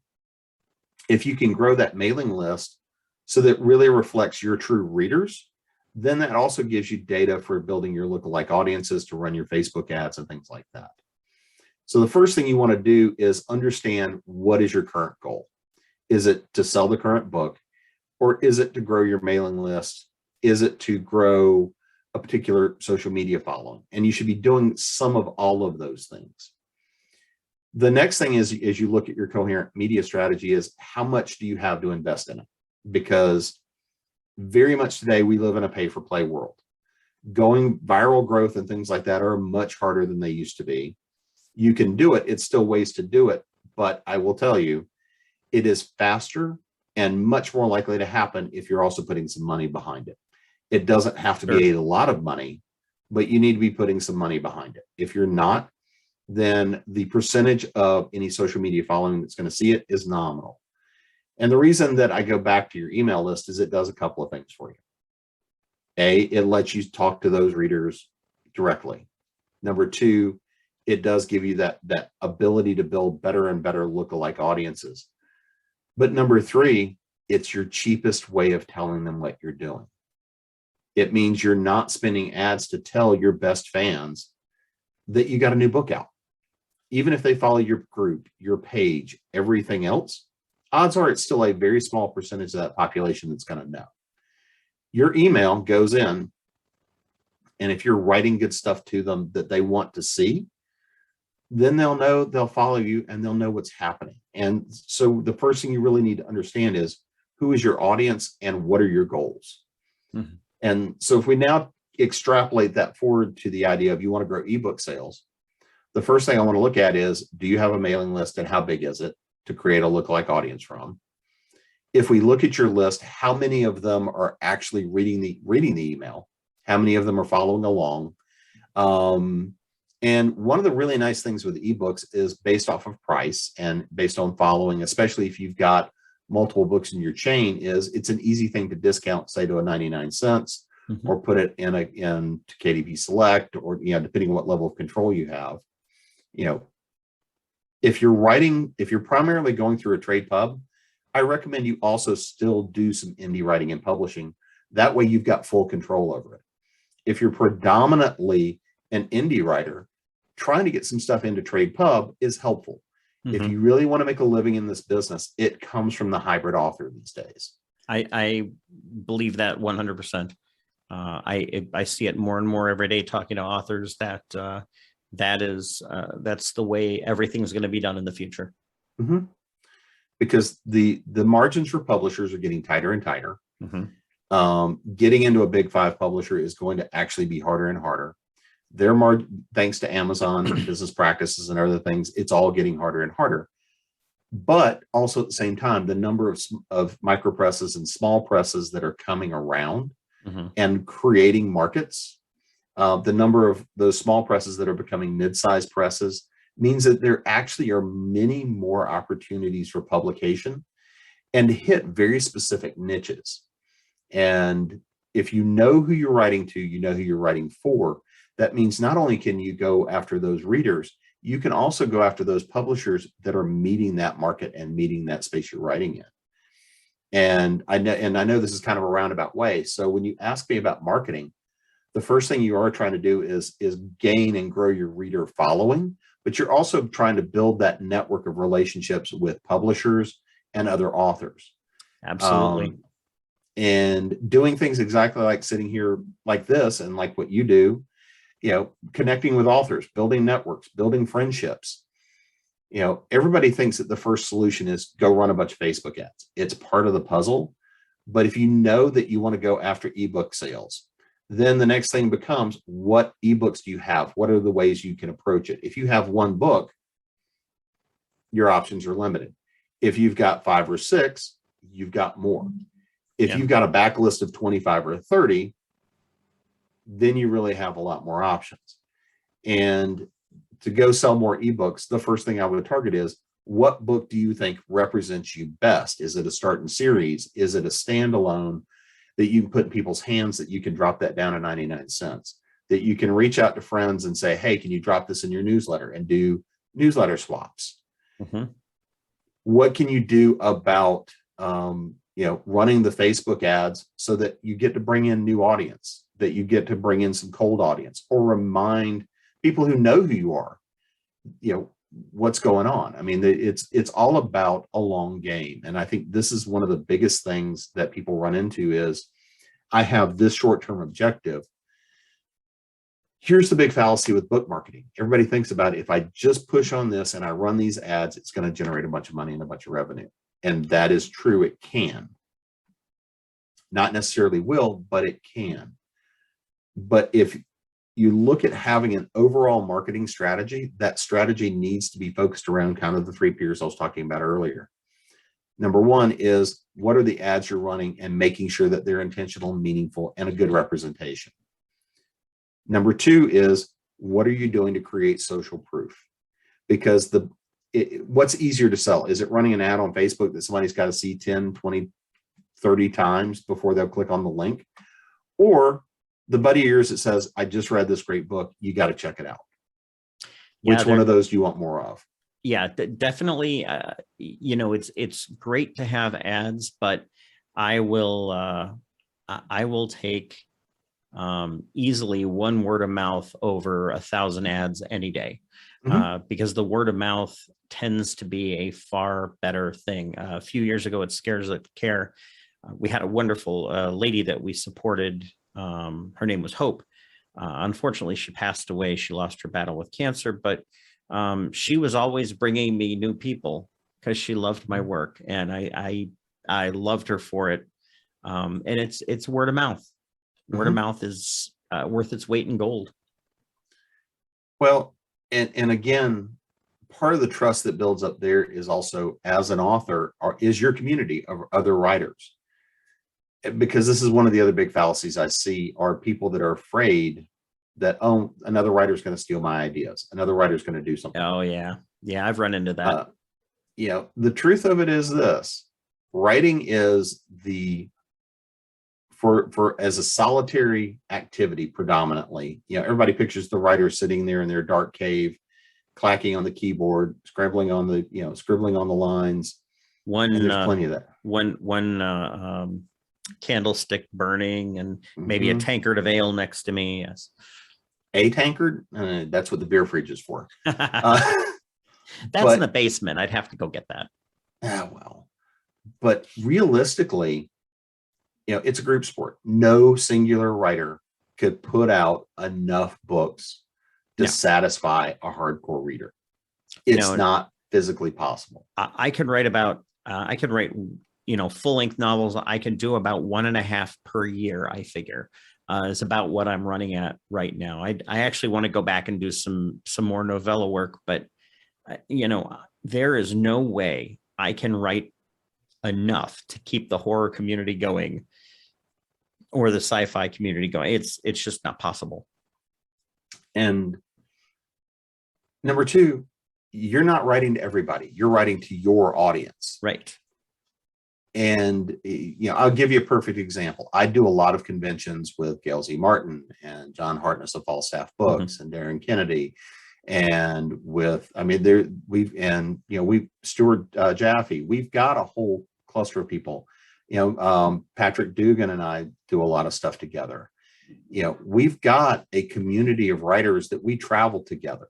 if you can grow that mailing list so that really reflects your true readers, then that also gives you data for building your lookalike audiences to run your Facebook ads and things like that. So the first thing you want to do is understand, what is your current goal? Is it to sell the current book, or is it to grow your mailing list? Is it to grow a particular social media following? And you should be doing some of all of those things. The next thing is, as you look at your coherent media strategy, is how much do you have to invest in it? Because very much today we live in a pay for play world. Going viral growth and things like that are much harder than they used to be. You can do it. It's still ways to do it. But I will tell you, it is faster and much more likely to happen if you're also putting some money behind it. It doesn't have to be a lot of money, but you need to be putting some money behind it. If you're not, then the percentage of any social media following that's going to see it is nominal. And the reason that I go back to your email list is it does a couple of things for you. A, it lets you talk to those readers directly. Number two, it does give you that ability to build better and better lookalike audiences. But number three, it's your cheapest way of telling them what you're doing. It means you're not spending ads to tell your best fans that you got a new book out. Even if they follow your group, your page, everything else, odds are it's still a very small percentage of that population that's going to know. Your email goes in, and if you're writing good stuff to them that they want to see, then they'll know, they'll follow you, and they'll know what's happening. And so the first thing you really need to understand is, who is your audience and what are your goals? Mm-hmm. And so if we now extrapolate that forward to the idea of you want to grow ebook sales, the first thing I want to look at is, do you have a mailing list, and how big is it to create a lookalike audience from? If we look at your list, how many of them are actually reading the email? How many of them are following along? And one of the really nice things with ebooks is based off of price and based on following, especially if you've got multiple books in your chain, is it's an easy thing to discount, say to a 99 cents, mm-hmm. or put it in to KDP Select, or depending on what level of control you have. If you're primarily going through a trade pub, I recommend you also still do some indie writing and publishing. That way you've got full control over it. If you're predominantly an indie writer, trying to get some stuff into trade pub is helpful. Mm-hmm. If you really want to make a living in this business, it comes from the hybrid author these days. I believe that 100%. I see it more and more every day talking to authors that that's the way everything's going to be done in the future. Mm-hmm. Because the margins for publishers are getting tighter and tighter. Mm-hmm. Getting into a big five publisher is going to actually be harder and harder. Thanks to Amazon business practices and other things, it's all getting harder and harder. But also at the same time, the number of micro presses and small presses that are coming around Mm-hmm. and creating markets, the number of those small presses that are becoming mid-sized presses means that there actually are many more opportunities for publication and hit very specific niches. And if you know who you're writing to, you know who you're writing for, that means not only can you go after those readers, you can also go after those publishers that are meeting that market and meeting that space you're writing in. And I know this is kind of a roundabout way. So when you ask me about marketing, the first thing you are trying to do is gain and grow your reader following, but you're also trying to build that network of relationships with publishers and other authors. Absolutely. And doing things exactly like sitting here like this and like what you do, connecting with authors, building networks, building friendships. Everybody thinks that the first solution is go run a bunch of Facebook ads. It's part of the puzzle. But if you know that you want to go after ebook sales, then the next thing becomes, what ebooks do you have? What are the ways you can approach it? If you have one book, your options are limited. If you've got 5 or 6, you've got more. If you've got a backlist of 25 or 30, then you really have a lot more options. And to go sell more ebooks, the first thing I would target is, what book do you think represents you best? Is it a start in series? Is it a standalone that you can put in people's hands that you can drop that down to 99 cents? That you can reach out to friends and say, hey, can you drop this in your newsletter and do newsletter swaps? Mm-hmm. What can you do about running the Facebook ads so that you get to bring in new audience, that you get to bring in some cold audience, or remind people who know who you are, what's going on? I mean, it's all about a long game. And I think this is one of the biggest things that people run into is, I have this short-term objective. Here's the big fallacy with book marketing. Everybody thinks about it. If I just push on this and I run these ads, it's going to generate a bunch of money and a bunch of revenue. And that is true. It can. Not necessarily will, but it can. But if you look at having an overall marketing strategy, that strategy needs to be focused around kind of the 3 pillars I was talking about earlier. Number 1 is, what are the ads you're running, and making sure that they're intentional, meaningful, and a good representation. Number 2 is, what are you doing to create social proof? Because what's easier to sell? Is it running an ad on Facebook that somebody's got to see 10, 20, 30 times before they'll click on the link? Or the buddy of yours that says, I just read this great book, you got to check it out? Which one of those do you want more of? Yeah, definitely. It's great to have ads, but I will take easily one word of mouth over 1,000 ads any day, because the word of mouth tends to be a far better thing. A few years ago at Scares That Care, we had a wonderful lady that we supported. Her name was Hope. Unfortunately, she passed away. She lost her battle with cancer, but she was always bringing me new people because she loved my work, and I loved her for it. And it's word of mouth. Word of mouth is worth its weight in gold. Well, and again, part of the trust that builds up there is also, as an author, is your community of other writers. Because this is one of the other big fallacies I see, are people that are afraid that, oh, another writer is going to steal my ideas. Another writer is going to do something. Oh, yeah. Yeah, I've run into that. The truth of it is this: writing is for as a solitary activity predominantly. Everybody pictures the writer sitting there in their dark cave, clacking on the keyboard, scribbling on the lines. And there's plenty of that. One candlestick burning, and maybe a tankard of ale next to me. Yes. A tankard? That's what the beer fridge is for. That's in the basement. I'd have to go get that. Well, but realistically, it's a group sport. No singular writer could put out enough books to No. satisfy a hardcore reader. It's not physically possible. I could write about, I could write, full length novels. I can do about 1.5 per year, I figure. Is about what I'm running at right now. I actually want to go back and do some more novella work, but there is no way I can write enough to keep the horror community going or the sci-fi community going. It's just not possible. And number two, you're not writing to everybody. You're writing to your audience. Right. And, I'll give you a perfect example. I do a lot of conventions with Gail Z. Martin and John Hartness of Falstaff Books and Darren Kennedy. And with, Stuart Jaffe, we've got a whole cluster of people. Patrick Dugan and I do a lot of stuff together. We've got a community of writers that we travel together.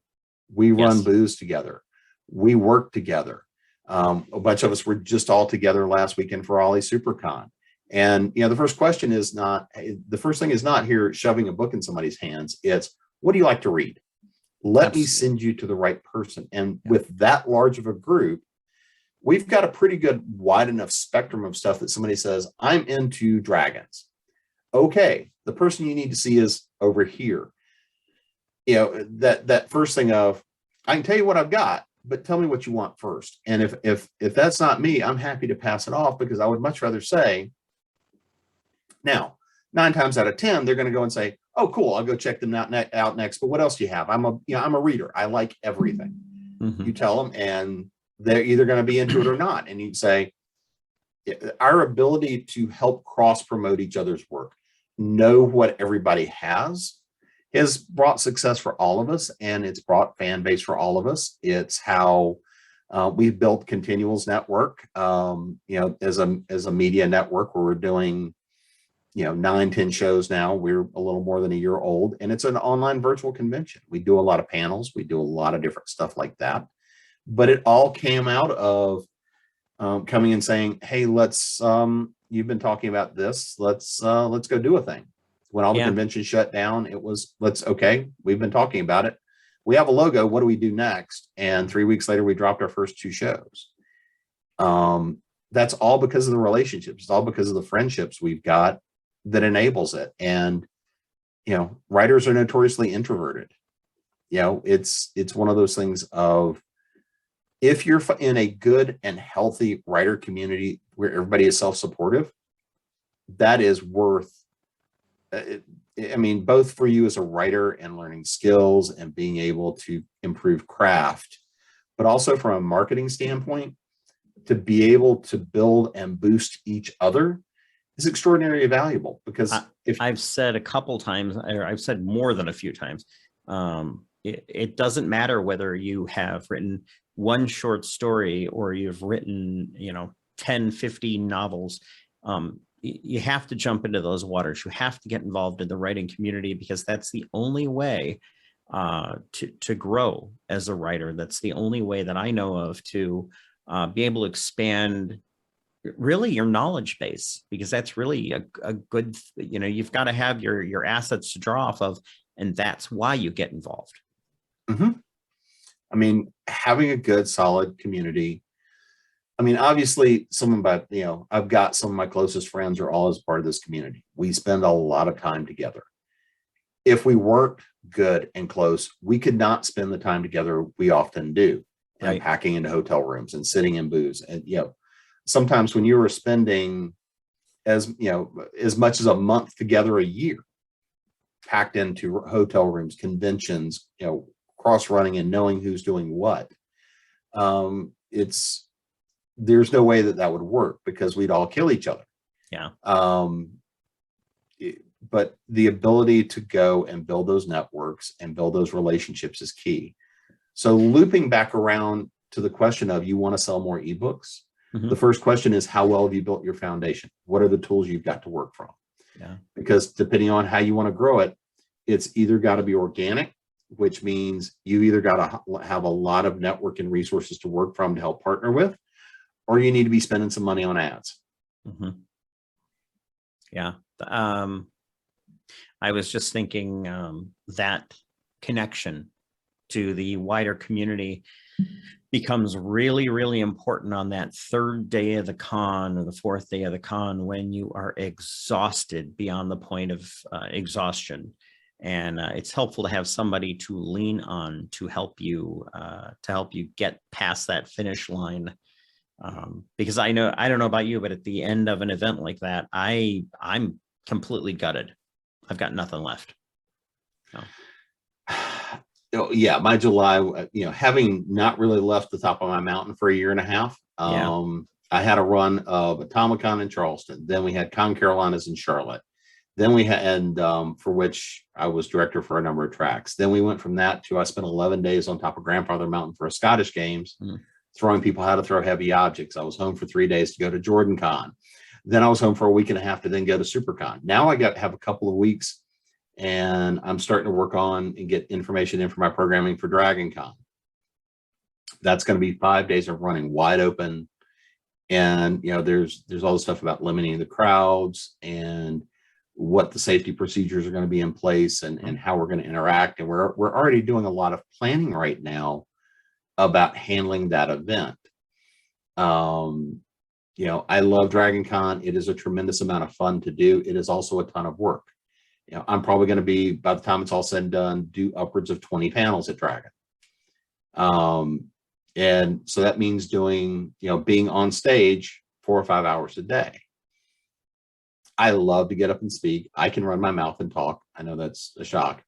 We run booths together. We work together. A bunch of us were just all together last weekend for Ollie SuperCon. And, the first thing is not here shoving a book in somebody's hands. It's, what do you like to read? Let me send you to the right person. And with that large of a group, we've got a pretty good wide enough spectrum of stuff that somebody says, I'm into dragons. Okay, the person you need to see is over here. That first thing of, I can tell you what I've got, but tell me what you want first. And if that's not me, I'm happy to pass it off, because I would much rather say, now, 9 times out of 10, they're going to go and say, oh, cool, I'll go check them out next. But what else do you have? I'm a reader. I like everything. You tell them, and they're either going to be into it or not. And you say, our ability to help cross promote each other's work, know what everybody has brought success for all of us, and it's brought fan base for all of us. It's how we've built Continuals Network, as a media network where we're doing 9-10 shows now. We're a little more than a year old, and it's an online virtual convention. We do a lot of panels, we do a lot of different stuff like that, but it all came out of coming and saying, hey, let's you've been talking about this, let's go do a thing. When all the conventions shut down, it was, we've been talking about it, we have a logo, what do we do next? And 3 weeks later, we dropped our first 2 shows. That's all because of the relationships. It's all because of the friendships we've got that enables it. And writers are notoriously introverted. It's one of those things of, if you're in a good and healthy writer community where everybody is self-supportive, that is worth, both for you as a writer and learning skills and being able to improve craft, but also from a marketing standpoint, to be able to build and boost each other is extraordinarily valuable. Because I've said a couple times, or I've said more than a few times, it doesn't matter whether you have written one short story or you've written 10, 15 novels. You have to jump into those waters. You have to get involved in the writing community, because that's the only way to grow as a writer. That's the only way that I know of to be able to expand really your knowledge base, because that's really a good, you've got to have your assets to draw off of, and that's why you get involved. Having a good, solid community. Obviously I've got some of my closest friends are all as part of this community. We spend a lot of time together. If we weren't good and close, we could not spend the time together we often do, and packing into hotel rooms and sitting in booths. And, sometimes when you were spending as much as a month together a year, packed into hotel rooms, conventions, cross running and knowing who's doing what, there's no way that would work, because we'd all kill each other. But the ability to go and build those networks and build those relationships is key. So looping back around to the question of, you want to sell more ebooks? The first question is, how well have you built your foundation? What are the tools you've got to work from? Because depending on how you want to grow it, it's either got to be organic, which means you either got to have a lot of network and resources to work from to help partner with, or you need to be spending some money on ads. Yeah. I was just thinking that connection to the wider community becomes really, really important on that third day of the con or the fourth day of the con, when you are exhausted beyond the point of exhaustion. And it's helpful to have somebody to lean on to help you get past that finish line. Because I don't know about you, but at the end of an event like that, I'm completely gutted. I've got nothing left. So. Oh, yeah, my July, having not really left the top of my mountain for a year and a half. Yeah. I had a run of Atomicon in Charleston. Then we had Con Carolinas in Charlotte. Then we had, for which I was director for a number of tracks. Then we went from that to I spent 11 days on top of Grandfather Mountain for a Scottish Games, throwing people how to throw heavy objects. I was home for 3 days to go to Jordan Con. Then I was home for a week and a half to then go to SuperCon. Now I got to have a couple of weeks, and I'm starting to work on and get information in for my programming for Dragon Con. That's going to be 5 days of running wide open. And, there's all the stuff about limiting the crowds and what the safety procedures are going to be in place, and how we're going to interact. And we're already doing a lot of planning right now about handling that event. I love Dragon Con. It is a tremendous amount of fun to do. It is also a ton of work. I'm probably going to be, by the time it's all said and done, do upwards of 20 panels at Dragon. And so that means doing, being on stage 4 or 5 hours a day. I love to get up and speak. I can run my mouth and talk. I know that's a shock.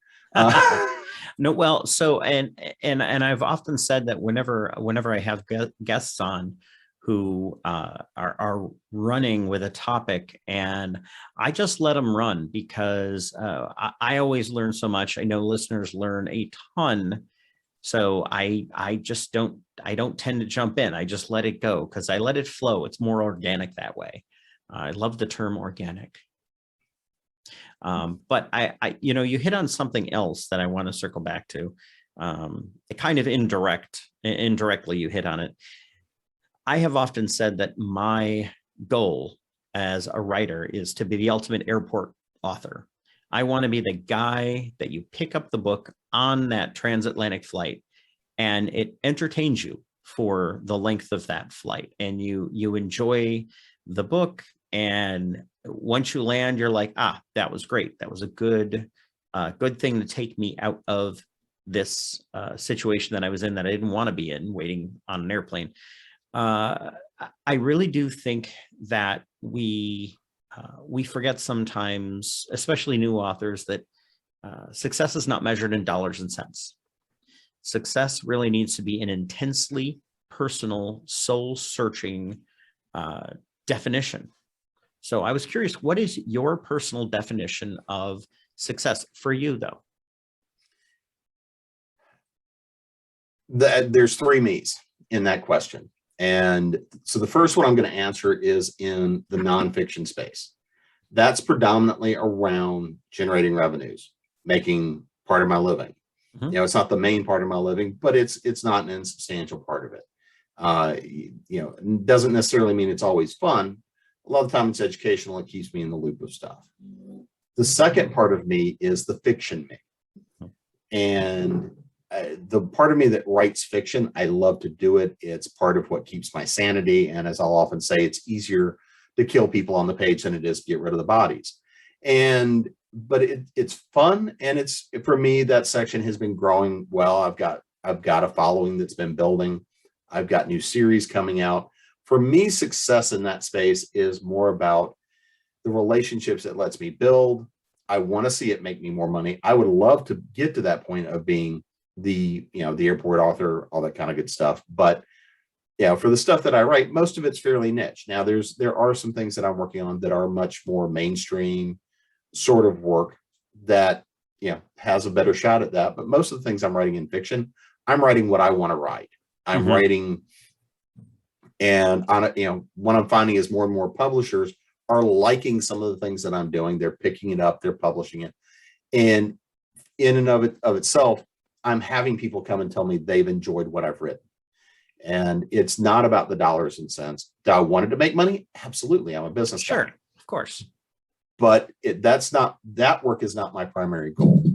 No, well, so, and I've often said that whenever I have guests on who are running with a topic, and I just let them run, because I always learn so much. I know listeners learn a ton. So I don't tend to jump in. I just let it go, because I let it flow. It's more organic that way. I love the term organic. But you hit on something else that I want to circle back to. It kind of indirectly you hit on it. I have often said that my goal as a writer is to be the ultimate airport author. I want to be the guy that you pick up the book on that transatlantic flight, and it entertains you for the length of that flight, and you enjoy the book. And once you land, you're like, that was great. That was a good thing to take me out of this situation that I was in, that I didn't want to be in, waiting on an airplane. I really do think that we forget sometimes, especially new authors, that success is not measured in dollars and cents. Success really needs to be an intensely personal, soul-searching definition. So I was curious, what is your personal definition of success for you, though? There's 3 me's in that question. And so the first one I'm going to answer is in the nonfiction space. That's predominantly around generating revenues, making part of my living. It's not the main part of my living, but it's not an insubstantial part of it. It doesn't necessarily mean it's always fun. A lot of the time it's educational. It keeps me in the loop of stuff. The second part of me is the fiction me. And the part of me that writes fiction, I love to do it. It's part of what keeps my sanity. And as I'll often say, it's easier to kill people on the page than it is to get rid of the bodies. But it's fun. And it's, for me, that section has been growing well. I've got a following that's been building. I've got new series coming out. For me, success in that space is more about the relationships it lets me build. I want to see it make me more money. I would love to get to that point of being the airport author, all that kind of good stuff. But for the stuff that I write, most of it's fairly niche. Now there are some things that I'm working on that are much more mainstream sort of work that has a better shot at that. But most of the things I'm writing in fiction, I'm writing what I want to write. I'm writing, and what I'm finding is more and more publishers are liking some of the things that I'm doing. They're picking it up, they're publishing it, and in and of itself, I'm having people come and tell me they've enjoyed what I've written. And it's not about the dollars and cents. Do I want it to make money? Absolutely. I'm a business guy. Sure, of course. but that work is not my primary goal.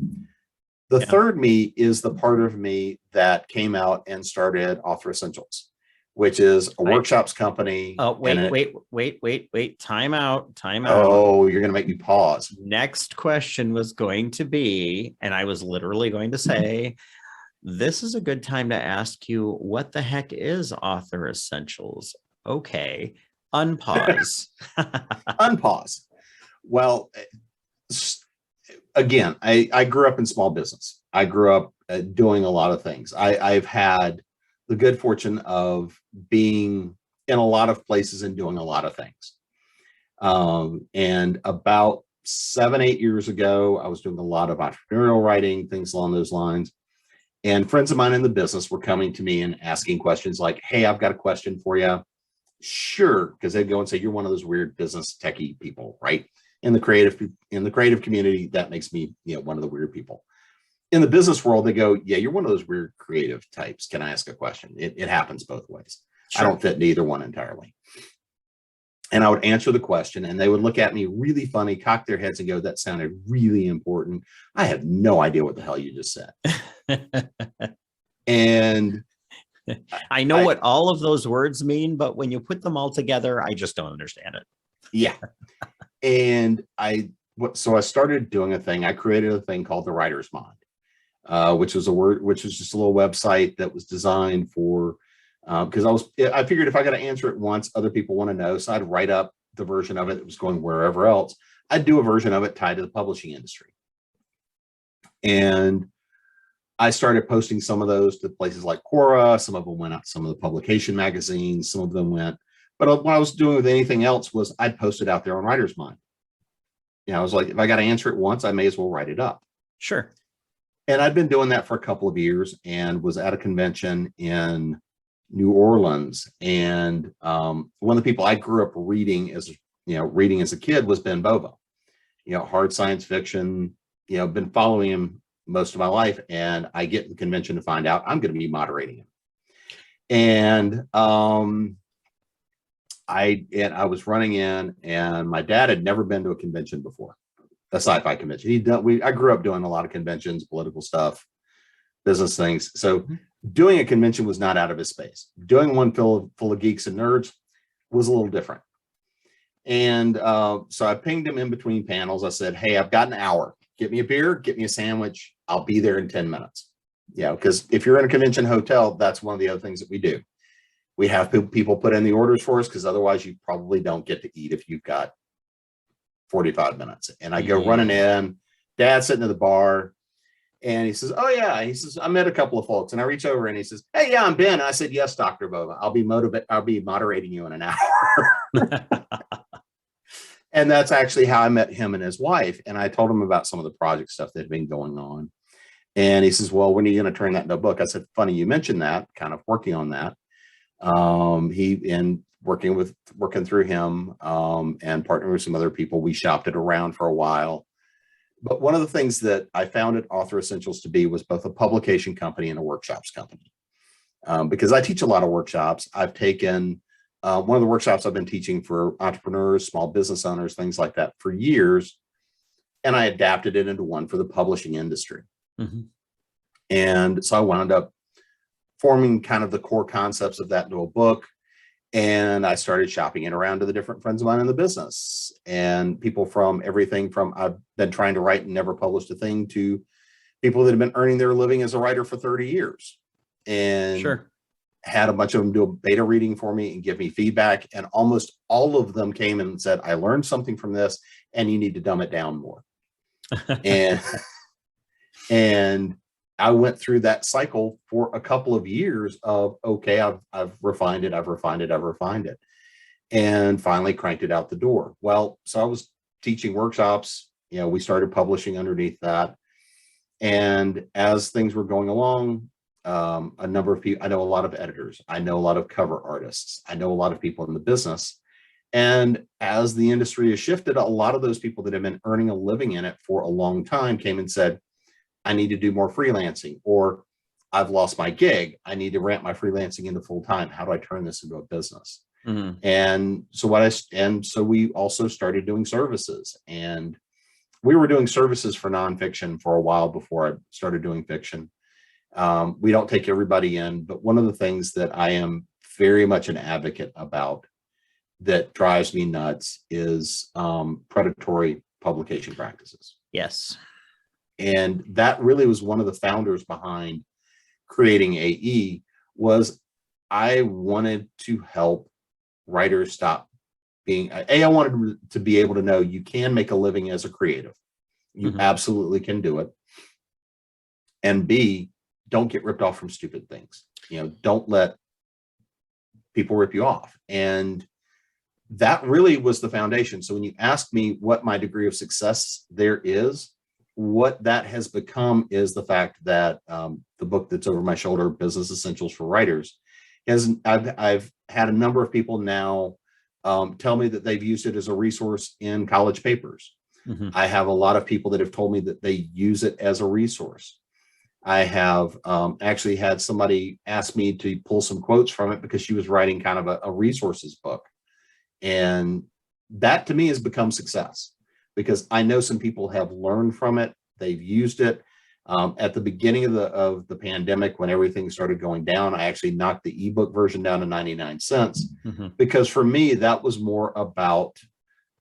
The third me is the part of me that came out and started Author Essentials, which is a workshops company. Oh, wait. Time out. Oh, you're going to make me pause. Next question was going to be, and I was literally going to say, this is a good time to ask you, what the heck is Author Essentials? Okay, unpause. Unpause. Well, again, I grew up in small business. I grew up doing a lot of things. I've had the good fortune of being in a lot of places and doing a lot of things. And about 7-8 years ago, I was doing a lot of entrepreneurial writing, things along those lines. And friends of mine in the business were coming to me and asking questions like, hey, I've got a question for you. Sure. Because they'd go and say, you're one of those weird business techie people, right? In the creative community, that makes me, one of the weird people. In the business world, they go, yeah, you're one of those weird creative types. Can I ask a question? It happens both ways. Sure. I don't fit in either one entirely. And I would answer the question and they would look at me really funny, cock their heads and go, that sounded really important. I have no idea what the hell you just said. And I know what all of those words mean, but when you put them all together, I just don't understand it. Yeah. And so I started doing a thing. I created a thing called the Writer's Mind, which was just a little website that was designed for, because I figured if I got to answer it once, other people want to know. So I'd write up the version of it that was going wherever else. I'd do a version of it tied to the publishing industry. And I started posting some of those to places like Quora. Some of them went out, some of the publication magazines, some of them went. But what I was doing with anything else was I'd post it out there on Writer's Mind. I was like, if I got to answer it once, I may as well write it up. Sure. And I'd been doing that for a couple of years and was at a convention in New Orleans. And one of the people I grew up reading as a kid was Ben Bova, hard science fiction, been following him most of my life. And I get to the convention to find out I'm going to be moderating him. And I was running in, and my dad had never been to a convention before, a sci-fi convention. I grew up doing a lot of conventions, political stuff, business things. So doing a convention was not out of his space. Doing one full of geeks and nerds was a little different. And so I pinged him in between panels. I said, hey, I've got an hour. Get me a beer, get me a sandwich. I'll be there in 10 minutes. Because if you're in a convention hotel, that's one of the other things that we do. We have people put in the orders for us, because otherwise you probably don't get to eat if you've got 45 minutes. And I go running in, Dad's sitting at the bar, and he says, oh yeah. He says, I met a couple of folks. And I reach over and he says, hey, yeah, I'm Ben. And I said, yes, Dr. Bova, I'll be moderating you in an hour. And that's actually how I met him and his wife. And I told him about some of the project stuff that had been going on. And he says, well, when are you going to turn that into a book? I said, funny you mentioned that, kind of working on that. Working through him and partnering with some other people, we shopped it around for a while. But one of the things that I founded Author Essentials to be was both a publication company and a workshops company. Because I teach a lot of workshops. I've taken one of the workshops I've been teaching for entrepreneurs, small business owners, things like that for years. And I adapted it into one for the publishing industry. Mm-hmm. And so I wound up forming kind of the core concepts of that into a book. And I started shopping it around to the different friends of mine in the business, and people from everything from I've been trying to write and never published a thing to people that have been earning their living as a writer for 30 years. And sure, had a bunch of them do a beta reading for me and give me feedback. And almost all of them came and said, I learned something from this and you need to dumb it down more. and I went through that cycle for a couple of years of, okay, I've refined it, and finally cranked it out the door. Well, so I was teaching workshops, we started publishing underneath that. And as things were going along, a number of people, I know a lot of editors, I know a lot of cover artists, I know a lot of people in the business. And as the industry has shifted, a lot of those people that have been earning a living in it for a long time came and said, I need to do more freelancing, or I've lost my gig. I need to ramp my freelancing into full time. How do I turn this into a business? Mhm. And so we also started doing services, and we were doing services for nonfiction for a while before I started doing fiction. We don't take everybody in, but one of the things that I am very much an advocate about that drives me nuts is predatory publication practices. Yes. And that really was one of the founders behind creating AE. Was I wanted to help writers stop being I wanted to be able to know you can make a living as a creative. You absolutely can do it. And B, don't get ripped off from stupid things. Don't let people rip you off. And that really was the foundation. So when you ask me what my degree of success there is, what that has become is the fact that the book that's over my shoulder, Business Essentials for Writers, I've had a number of people now tell me that they've used it as a resource in college papers. I have a lot of people that have told me that they use it as a resource. I have actually had somebody ask me to pull some quotes from it because she was writing kind of a resources book. And that to me has become success, because I know some people have learned from it. They've used it. At the beginning of the pandemic, when everything started going down, I actually knocked the ebook version down to 99 cents because for me, that was more about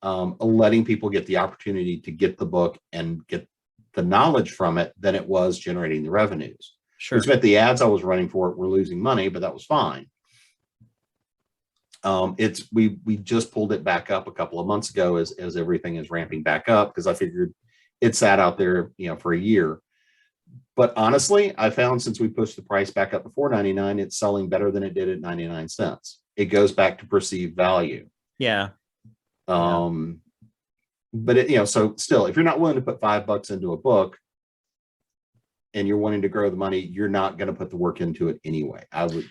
letting people get the opportunity to get the book and get the knowledge from it than it was generating the revenues. Sure. Which meant the ads I was running for it were losing money, but that was fine. We just pulled it back up a couple of months ago as everything is ramping back up, because I figured it sat out there, for a year. But honestly, I found since we pushed the price back up to $4.99, it's selling better than it did at 99 cents. It goes back to perceived value. Yeah. But so still, if you're not willing to put $5 into a book and you're wanting to grow the money, you're not going to put the work into it anyway. I would,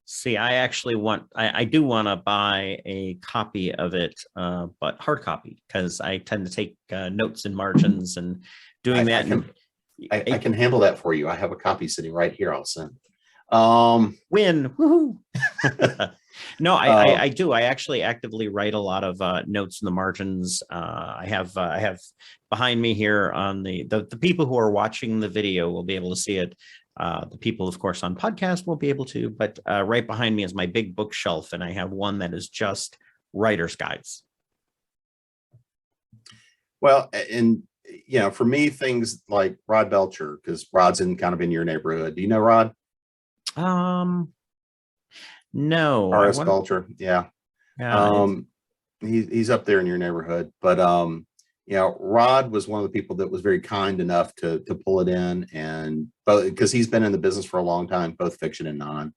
See, I actually I do want to buy a copy of it, but hard copy, because I tend to take notes and margins and doing that. I can handle that for you. I have a copy sitting right here. I'll send. Win. Woohoo. No, I do. I actually actively write a lot of notes in the margins. I have behind me here on the people who are watching the video will be able to see it. The people, of course, on podcast won't be able to, but right behind me is my big bookshelf, and I have one that is just writer's guides. Well, and for me, things like Rod Belcher, because Rod's kind of in your neighborhood. Do you know Rod? No. R.S. Belcher, yeah. He's up there in your neighborhood, but Rod was one of the people that was very kind enough to pull it in, and because he's been in the business for a long time, both fiction and non,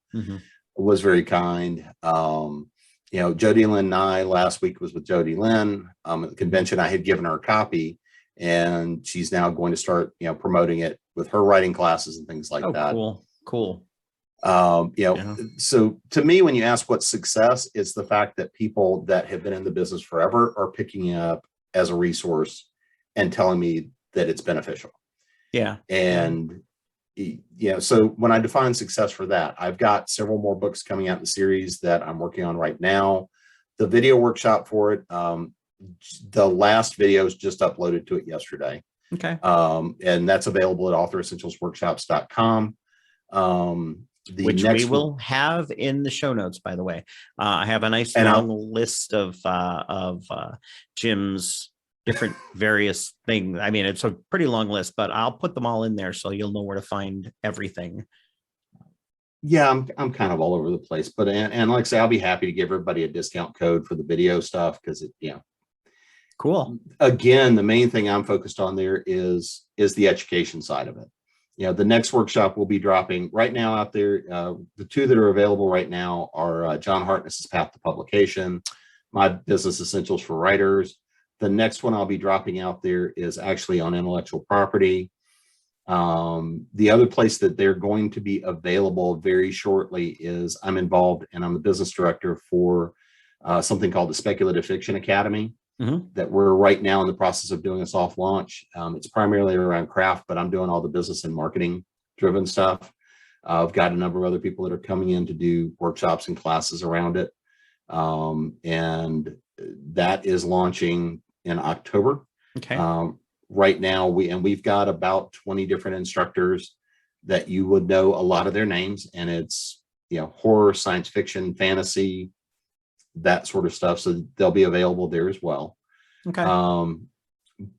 was very kind. Jody Lynn and I last week was with Jody Lynn at the convention. I had given her a copy, and she's now going to start promoting it with her writing classes and things like that. Cool. So to me, when you ask what's success, it's the fact that people that have been in the business forever are picking it up as a resource and telling me that it's beneficial. Yeah. And so when I define success for that, I've got several more books coming out in the series that I'm working on right now. The video workshop for it, the last video is just uploaded to it yesterday. Okay. And that's available at authoressentialsworkshops.com. Which we will have in the show notes, by the way. I have a nice long list of Jim's different various things. I mean, it's a pretty long list, but I'll put them all in there so you'll know where to find everything. Yeah, I'm kind of all over the place, but and like I say, I'll be happy to give everybody a discount code for the video stuff, because Cool. Again, the main thing I'm focused on there is the education side of it. The next workshop will be dropping right now out there. The two that are available right now are John Hartness's Path to Publication, my Business Essentials for Writers. The next one I'll be dropping out there is actually on intellectual property. The other place that they're going to be available very shortly is I'm involved, and I'm the business director for something called the Speculative Fiction Academy. That we're right now in the process of doing a soft launch. It's primarily around craft, but I'm doing all the business and marketing driven stuff. I've got a number of other people that are coming in to do workshops and classes around it. And that is launching in October. Okay. Right now, we've got about 20 different instructors that you would know a lot of their names, and it's, horror, science fiction, fantasy, that sort of stuff. So they'll be available there as well. Okay.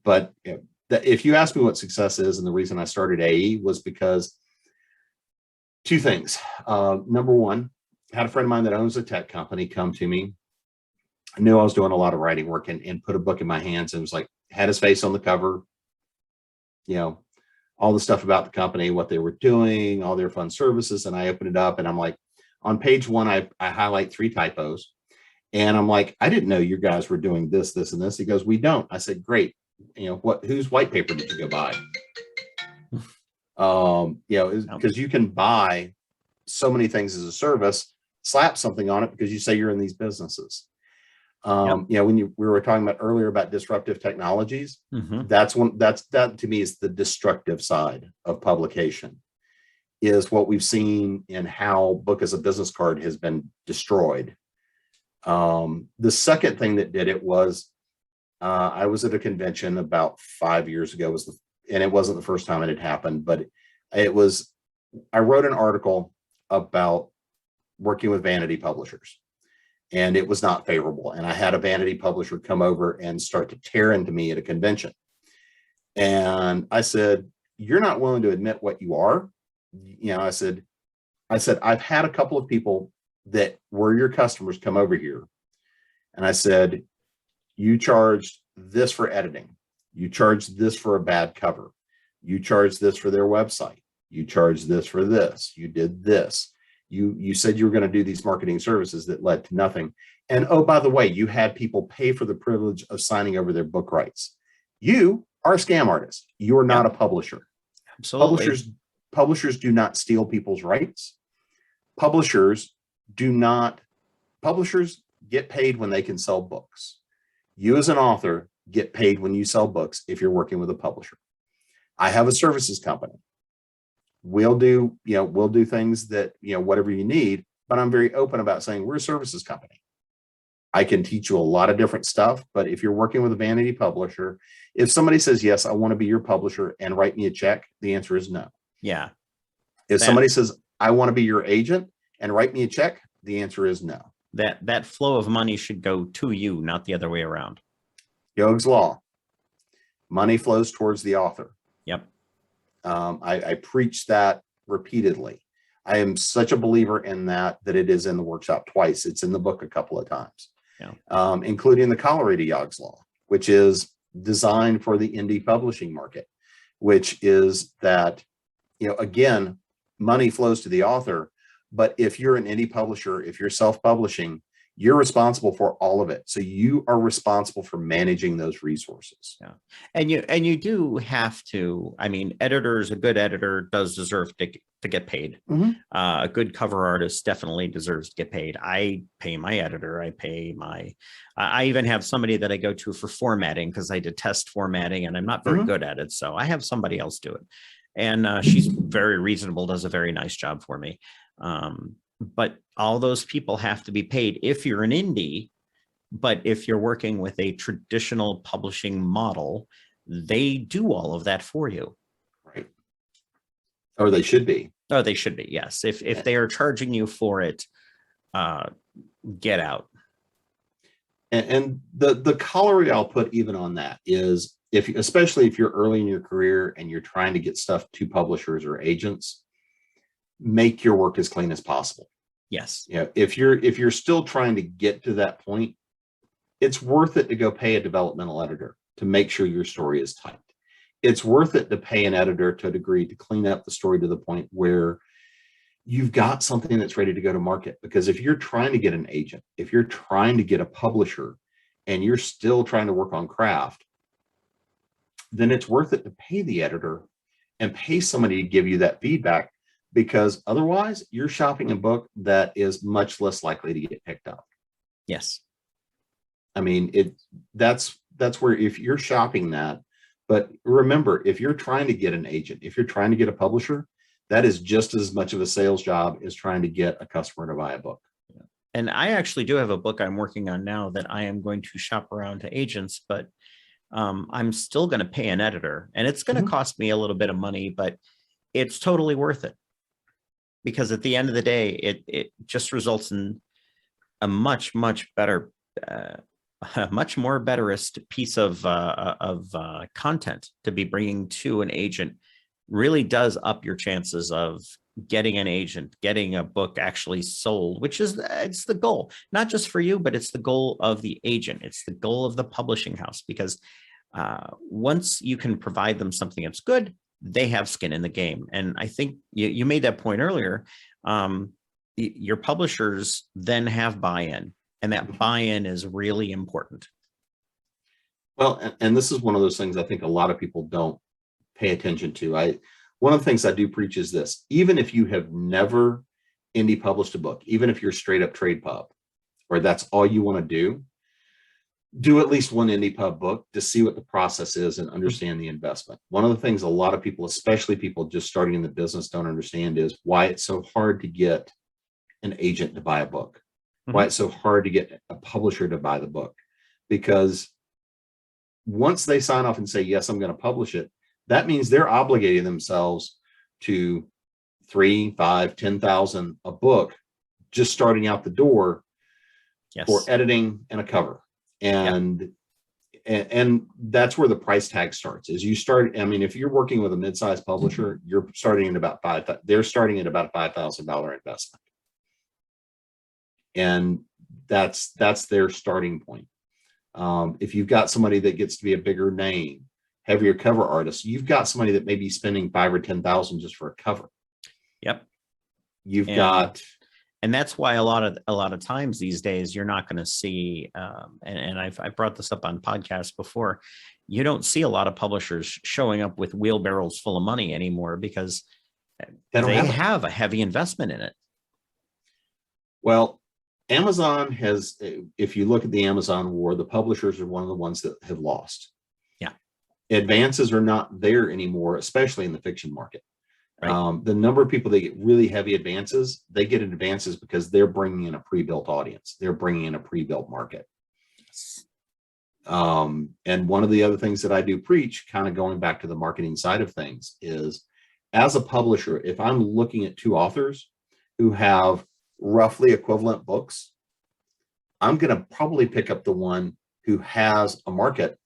But if you ask me what success is, and the reason I started AE was because two things. Number one, I had a friend of mine that owns a tech company come to me. I knew I was doing a lot of writing work, and put a book in my hands, and was like, had his face on the cover, all the stuff about the company, what they were doing, all their fun services. And I opened it up, and I'm like, on page one, I highlight 3 typos. And I'm like, I didn't know you guys were doing this, this, and this. He goes, we don't. I said, great. Whose white paper did you go buy? Because you can buy so many things as a service, slap something on it because you say you're in these businesses. When we were talking about earlier about disruptive technologies, that to me is the destructive side of publication, is what we've seen in how book as a business card has been destroyed. The second thing that did it was, I was at a convention about 5 years ago, and it wasn't the first time it had happened, but I wrote an article about working with vanity publishers, and it was not favorable. And I had a vanity publisher come over and start to tear into me at a convention. And I said, you're not willing to admit what you are. I said, I've had a couple of people that were your customers come over here. And I said, you charged this for editing. You charged this for a bad cover. You charged this for their website. You charged this for this. You did this. You said you were going to do these marketing services that led to nothing. And oh, by the way, you had people pay for the privilege of signing over their book rights. You are a scam artist. You are not a publisher. Absolutely. Publishers do not steal people's rights. Publishers get paid when they can sell books. You as an author get paid when you sell books if you're working with a publisher. I have a services company. We'll do things that, whatever you need, but I'm very open about saying we're a services company. I can teach you a lot of different stuff, but if you're working with a vanity publisher, if somebody says, yes, I want to be your publisher and write me a check, the answer is no. Yeah. If somebody says, I want to be your agent and write me a check, the answer is no. That flow of money should go to you, not the other way around. Yogg's Law. Money flows towards the author. Yep. I preach that repeatedly. I am such a believer in that it is in the workshop twice. It's in the book a couple of times, including the Colorado Yogg's Law, which is designed for the indie publishing market, which is that, again, money flows to the author. But if you're an indie publisher, if you're self-publishing, you're responsible for all of it. So you are responsible for managing those resources. Yeah. And you do have to, a good editor does deserve to get paid. Mm-hmm. A good cover artist definitely deserves to get paid. I pay my editor. I even have somebody that I go to for formatting because I detest formatting and I'm not very good at it. So I have somebody else do it. And she's very reasonable, does a very nice job for me. But all those people have to be paid if you're an indie. But if you're working with a traditional publishing model, they do all of that for you. Right. Or they should be. Oh, they should be. Yes. If they are charging you for it, get out. And the calorie I'll put even on that is especially if you're early in your career and you're trying to get stuff to publishers or agents, make your work as clean as possible. Yes. If you're still trying to get to that point, it's worth it to go pay a developmental editor to make sure your story is tight. It's worth it to pay an editor to a degree to clean up the story to the point where you've got something that's ready to go to market. Because if you're trying to get an agent, if you're trying to get a publisher and you're still trying to work on craft, then it's worth it to pay the editor and pay somebody to give you that feedback, because otherwise you're shopping a book that is much less likely to get picked up. Yes. That's where if you're shopping that, but remember, if you're trying to get an agent, if you're trying to get a publisher, that is just as much of a sales job as trying to get a customer to buy a book. And I actually do have a book I'm working on now that I am going to shop around to agents, but I'm still going to pay an editor, and it's going to cost me a little bit of money, but it's totally worth it, because at the end of the day, it just results in a much better, a much more betterest piece of content to be bringing to an agent. Really does up your chances of getting an agent, getting a book actually sold, which is, it's the goal, not just for you, but it's the goal of the agent. It's the goal of the publishing house, because once you can provide them something that's good, they have skin in the game. And I think you made that point earlier. Your publishers then have buy-in, and that buy-in is really important. Well, and this is one of those things I think a lot of people don't pay attention to. One of the things I do preach is this: even if you have never indie published a book, even if you're straight up trade pub, or that's all you want to do at least one indie pub book to see what the process is and understand the investment. One of the things a lot of people, especially people just starting in the business, don't understand is why it's so hard to get an agent to buy a book, why it's so hard to get a publisher to buy the book. Because once they sign off and say, yes, I'm going to publish it, that means they're obligating themselves to 3, 5, 10,000 a book, just starting out the door for editing and a cover. And that's where the price tag starts. Is you start, I mean, if you're working with a mid-sized publisher, you're starting at about they're starting at about $5,000 investment. And that's their starting point. If you've got somebody that gets to be a bigger name, heavier cover artist, you've got somebody that may be spending 5,000 or 10,000 just for a cover. Yep. And that's why a lot of times these days you're not going to see, and I've brought this up on podcasts before, you don't see a lot of publishers showing up with wheelbarrows full of money anymore, because they have a heavy investment in it. Well, Amazon has, if you look at the Amazon war, the publishers are one of the ones that have lost. Yeah. Advances are not there anymore, especially in the fiction market. Right. The number of people that get really heavy advances, they get advances because they're bringing in a pre-built audience. They're bringing in a pre-built market. And one of the other things that I do preach, kind of going back to the marketing side of things, is as a publisher, if I'm looking at two authors who have roughly equivalent books, I'm going to probably pick up the one who has a market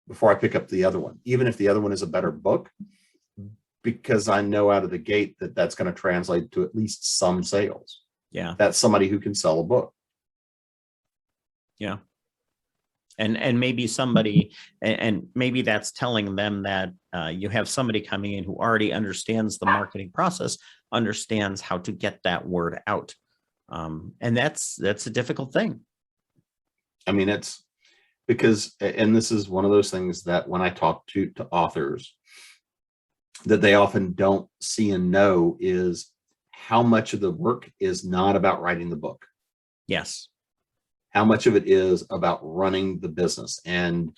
before I pick up the other one, even if the other one is a better book, because I know out of the gate that that's going to translate to at least some sales. Yeah. That's somebody who can sell a book. Yeah. And maybe somebody, and maybe that's telling them that you have somebody coming in who already understands the marketing process, understands how to get that word out. And that's a difficult thing. I mean, it's because, and this is one of those things that when I talk to authors, that they often don't see and know, is how much of the work is not about writing the book. Yes. How much of it is about running the business. And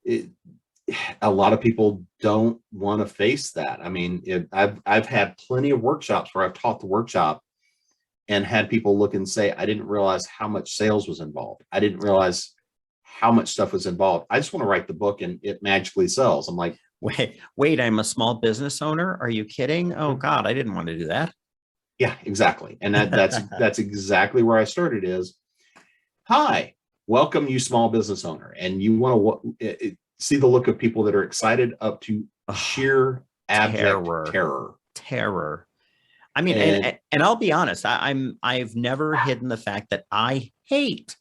a lot of people don't want to face that. I mean, I've had plenty of workshops where I've taught the workshop and had people look and say, I didn't realize how much sales was involved. I didn't realize how much stuff was involved. I just want to write the book and it magically sells. I'm like, wait, I'm a small business owner. Are you kidding? Oh God, I didn't want to do that. Yeah, exactly. And that's exactly where I started is, hi, welcome you small business owner. And you want to see the look of people that are excited up to sheer abject terror. I mean, and I'll be honest, I've never hidden the fact that I hate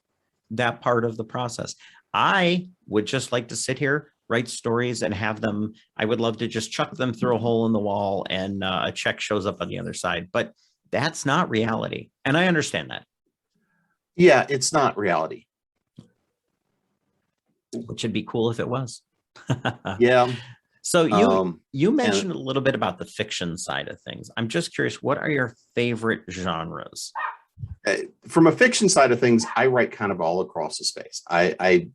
that part of the process. I would just like to sit here, write stories, and have them. I would love to just chuck them through a hole in the wall and a check shows up on the other side. But that's not reality. And I understand that. Yeah, it's not reality. Which would be cool if it was. Yeah. So you mentioned a little bit about the fiction side of things. I'm just curious, what are your favorite genres? From a fiction side of things, I write kind of all across the space. I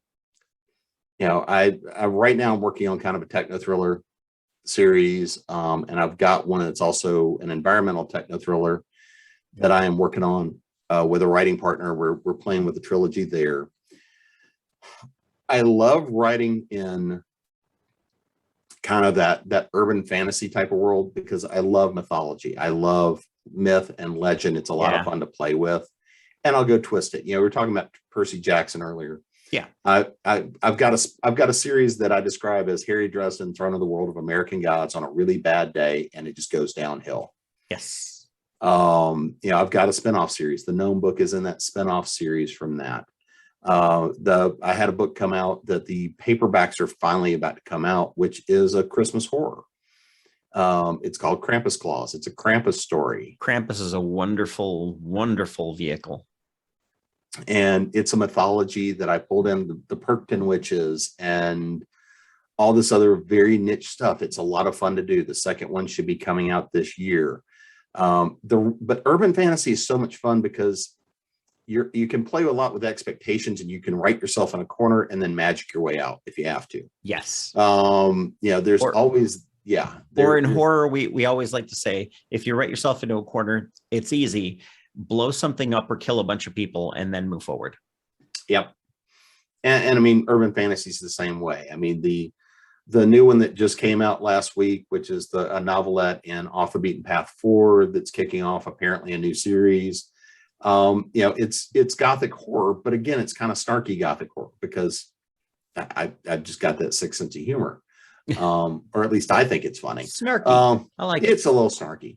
right now I'm working on kind of a techno thriller series, and I've got one that's also an environmental techno thriller that I am working on. with a writing partner. We're playing with a trilogy there. I love writing in kind of that urban fantasy type of world because I love mythology. I love myth and legend. It's a lot of fun to play with, and I'll go twist it. We were talking about Percy Jackson earlier. Yeah. I've got a series that I describe as Harry Dresden, Throne of the World of American Gods on a really bad day, and it just goes downhill. Yes. I've got a spinoff series. The Gnome book is in that spinoff series from that. I had a book come out that the paperbacks are finally about to come out, which is a Christmas horror. It's called Krampus Claus. It's a Krampus story. Krampus is a wonderful, wonderful vehicle. And it's a mythology that I pulled in the Perkton witches and all this other very niche stuff. It's a lot of fun to do. The second one should be coming out this year. But urban fantasy is so much fun because you can play a lot with expectations, and you can write yourself in a corner and then magic your way out if you have to. Yes. There's always, or in horror, we always like to say, if you write yourself into a corner, it's easy. Blow something up or kill a bunch of people and then move forward. Yep. And I mean, urban fantasy is the same way. I mean, the new one that just came out last week, which is a novelette in Off the Beaten Path 4 that's kicking off apparently a new series. It's gothic horror, but again, it's kind of snarky gothic horror because I've just got that sick sense of humor, or at least I think it's funny. Snarky. I like it. It's a little snarky.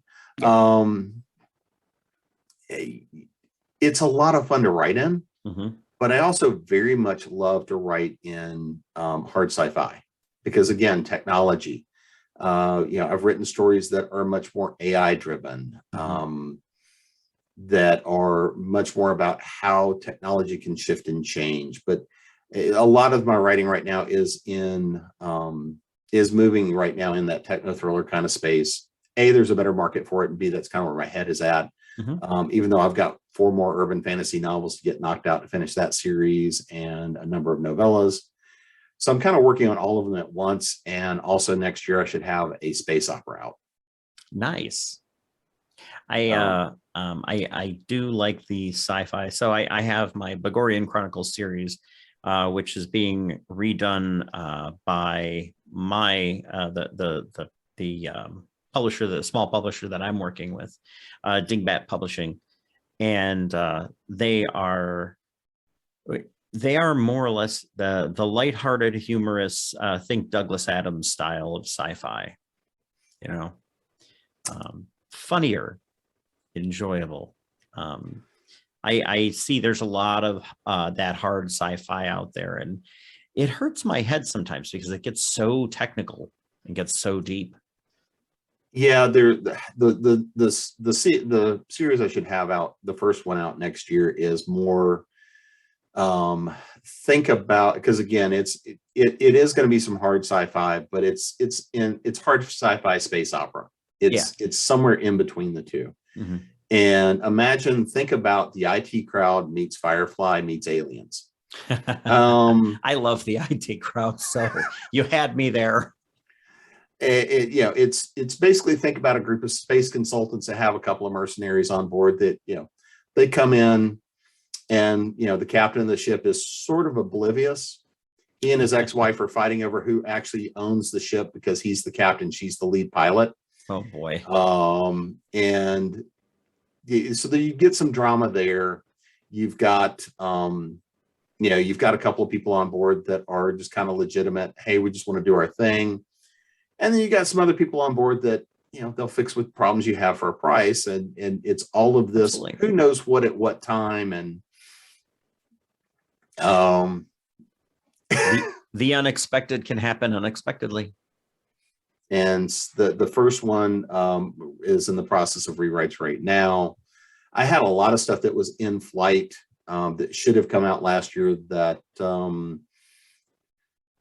It's a lot of fun to write in, but I also very much love to write in hard sci-fi because, again, technology. I've written stories that are much more AI driven. That are much more about how technology can shift and change. But a lot of my writing right now is moving right now in that techno thriller kind of space. A, there's a better market for it, and B, that's kind of where my head is at. Even though I've got 4 more urban fantasy novels to get knocked out to finish that series and a number of novellas. So I'm kind of working on all of them at once. And also next year I should have a space opera out. Nice. I do like the sci-fi. So I have my Bagorian Chronicles series, which is being redone by my the publisher, the small publisher that I'm working with, Dingbat Publishing, and they are more or less the lighthearted, humorous, think Douglas Adams style of sci-fi. Funnier. Enjoyable. I see there's a lot of that hard sci-fi out there, and it hurts my head sometimes because it gets so technical and gets so deep. Yeah, the series I should have out, the first one out next year, is more think about, because again, it is going to be some hard sci-fi, but it's hard sci-fi space opera. It's somewhere in between the two. And think about the IT crowd meets Firefly meets Aliens. I love the IT crowd, so you had me there. It's basically, think about a group of space consultants that have a couple of mercenaries on board that, they come in, and, the captain of the ship is sort of oblivious. He and his ex-wife are fighting over who actually owns the ship because he's the captain, she's the lead pilot. Oh boy. And so that you get some drama there. You've got you've got a couple of people on board that are just kind of legitimate. Hey, we just want to do our thing. And then you got some other people on board that, they'll fix with problems you have for a price. And it's all of this, Absolutely. Who knows what at what time. And the unexpected can happen unexpectedly. And the first one is in the process of rewrites right now. I had a lot of stuff that was in flight that should have come out last year that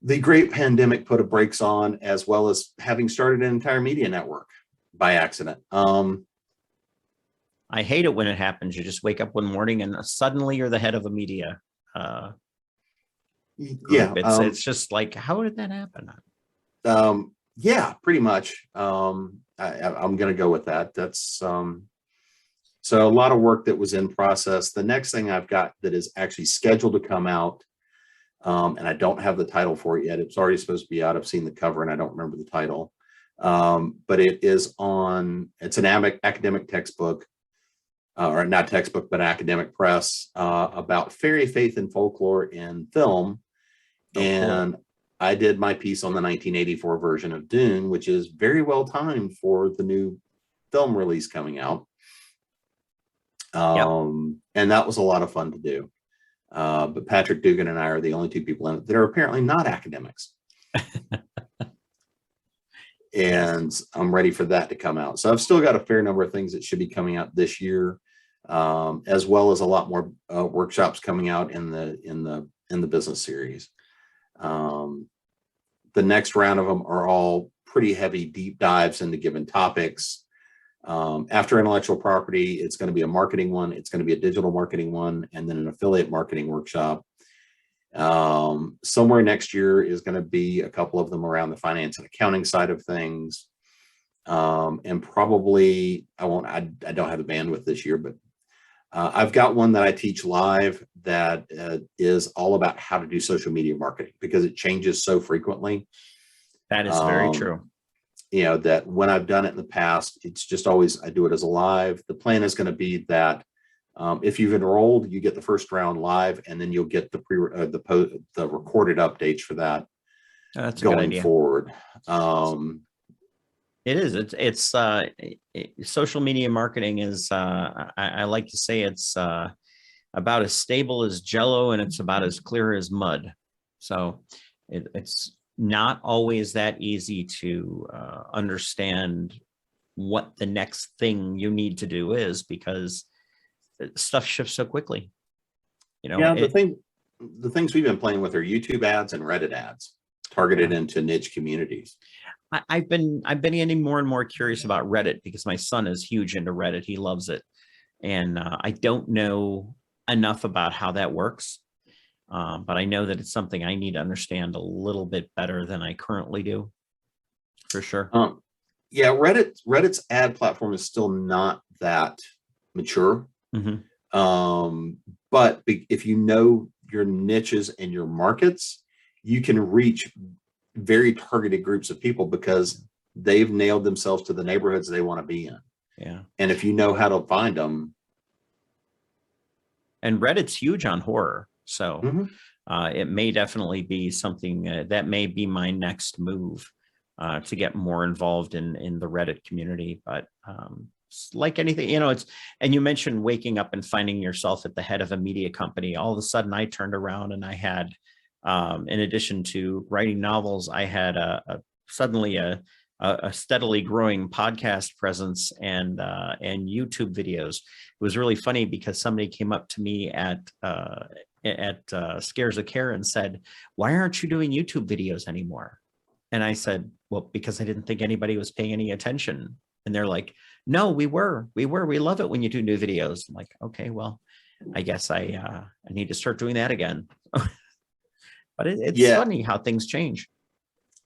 the great pandemic put a brakes on, as well as having started an entire media network by accident. I hate it when it happens. You just wake up one morning and suddenly you're the head of a media group. It's just like, how did that happen? Yeah, pretty much. I'm going to go with that. That's so So a lot of work that was in process. The next thing I've got that is actually scheduled to come out, and I don't have the title for it yet. It's already supposed to be out. I've seen the cover and I don't remember the title. But it's an academic textbook, or not textbook, but academic press, about fairy faith and folklore in film. Oh, and cool. I did my piece on the 1984 version of Dune, which is very well timed for the new film release coming out. Yep. And that was a lot of fun to do. But Patrick Dugan and I are the only two people in it that are apparently not academics. Yes. And I'm ready for that to come out. So I've still got a fair number of things that should be coming out this year, as well as a lot more workshops coming out in the business series. The next round of them are all pretty heavy deep dives into given topics. After intellectual property, it's going to be a marketing one, it's going to be a digital marketing one, and then an affiliate marketing workshop. Somewhere next year is going to be a couple of them around the finance and accounting side of things. And probably I don't have the bandwidth this year, but I've got one that I teach live that is all about how to do social media marketing, because it changes so frequently. That is very true. That when I've done it in the past, it's just always, I do it as a live. The plan is going to be that if you've enrolled, you get the first round live, and then you'll get the recorded updates for that. That's going forward. It is. It's social media marketing is. I like to say it's about as stable as Jello, and it's about as clear as mud. So it's not always that easy to understand what the next thing you need to do is, because stuff shifts so quickly. The things we've been playing with are YouTube ads and Reddit ads targeted into niche communities. I've been getting more and more curious about Reddit, because my son is huge into Reddit. He loves it. And I don't know enough about how that works. But I know that it's something I need to understand a little bit better than I currently do, for sure. Yeah, Reddit's ad platform is still not that mature. Mm-hmm. But if you know your niches and your markets, you can reach very targeted groups of people, because they've nailed themselves to the neighborhoods they want to be in. Yeah. And if you know how to find them. And Reddit's huge on horror. So it may definitely be something that may be my next move to get more involved in the Reddit community. But like anything, and you mentioned waking up and finding yourself at the head of a media company. All of a sudden I turned around and I had, in addition to writing novels, I had suddenly a steadily growing podcast presence and YouTube videos. It was really funny, because somebody came up to me at Scares of Care and said, "Why aren't you doing YouTube videos anymore?" And I said, "Well, because I didn't think anybody was paying any attention." And they're like, "No, we love it when you do new videos." I'm like, "Okay, well, I guess I need to start doing that again." But it's funny how things change.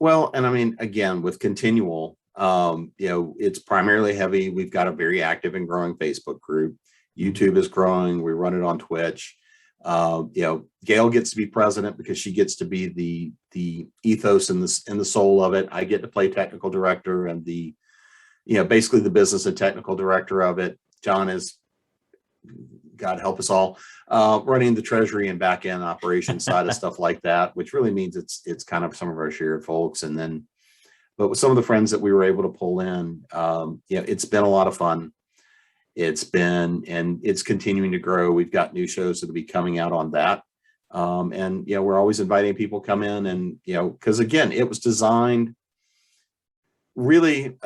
Well, and I mean, again, with Continual, it's primarily heavy. We've got a very active and growing Facebook group. YouTube is growing. We run it on Twitch. Gail gets to be president because she gets to be the ethos and the soul of it. I get to play technical director and basically the business and technical director of it. John is, God help us all, running the treasury and back end operations side of stuff like that, which really means it's kind of some of our shared folks. And then, but with some of the friends that we were able to pull in, it's been a lot of fun. And it's continuing to grow. We've got new shows that'll be coming out on that. And we're always inviting people to come in, and because again, it was designed really,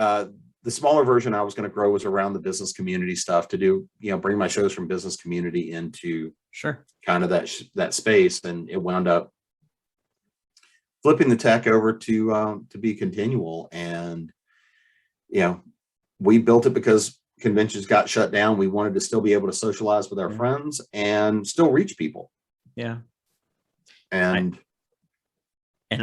the smaller version I was going to grow was around the business community stuff, to do, bring my shows from business community into kind of that space. And it wound up flipping the tech over to be Continual. And, we built it because conventions got shut down. We wanted to still be able to socialize with our friends and still reach people. Yeah. And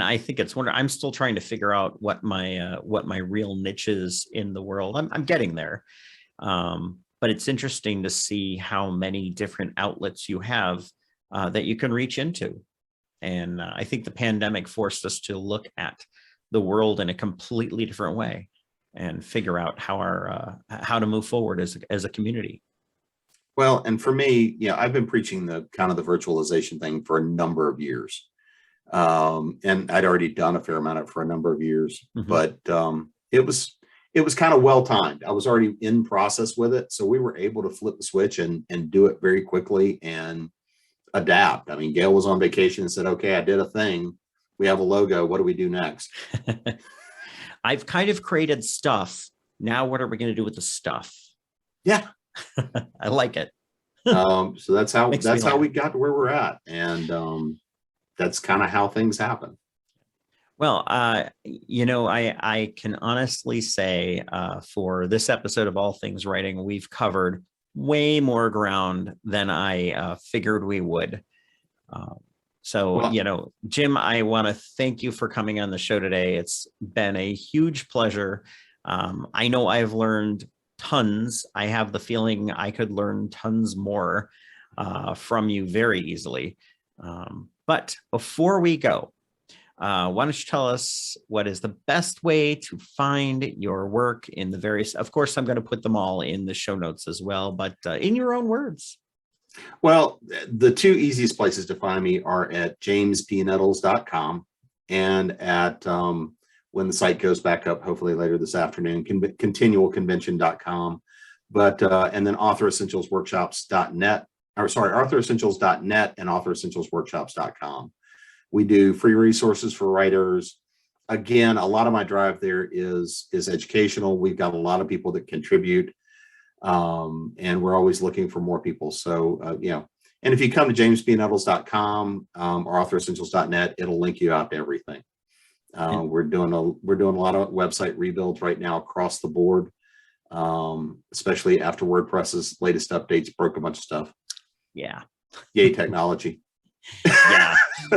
I think it's wonderful. I'm still trying to figure out what my real niche is in the world. I'm getting there. But but it's interesting to see how many different outlets you have that you can reach into. And I think the pandemic forced us to look at the world in a completely different way and figure out how to move forward as a community. Well, and for me, I've been preaching the kind of the virtualization thing for a number of years. And I'd already done a fair amount of it for a number of years, but it was kind of well timed. I was already in process with it, so we were able to flip the switch and do it very quickly and adapt. I mean, Gail was on vacation and said, "Okay, I did a thing. We have a logo. What do we do next?" I've kind of created stuff. Now, what are we going to do with the stuff? Yeah, I like it. So that's how we got to where we're at, and that's kind of how things happen. Well, I can honestly say for this episode of All Things Writing, we've covered way more ground than I figured we would. Jim, I want to thank you for coming on the show today. It's been a huge pleasure. I know I've learned tons. I have the feeling I could learn tons more from you very easily. But before we go, why don't you tell us what is the best way to find your work in the various, of course, I'm going to put them all in the show notes as well, but in your own words. Well, the two easiest places to find me are at jamespnettles.com and at, when the site goes back up, hopefully later this afternoon, continualconvention.com. But, and then authoressentialsworkshops.net, or sorry, authoressentials.net and authoressentialsworkshops.com. We do free resources for writers. Again, a lot of my drive there is educational. We've got a lot of people that contribute, and we're always looking for more people. So, and if you come to jamespnettles.com or authoressentials.net, it'll link you out to everything. We're doing a lot of website rebuilds right now across the board, especially after WordPress's latest updates broke a bunch of stuff. Yeah. Yay, technology.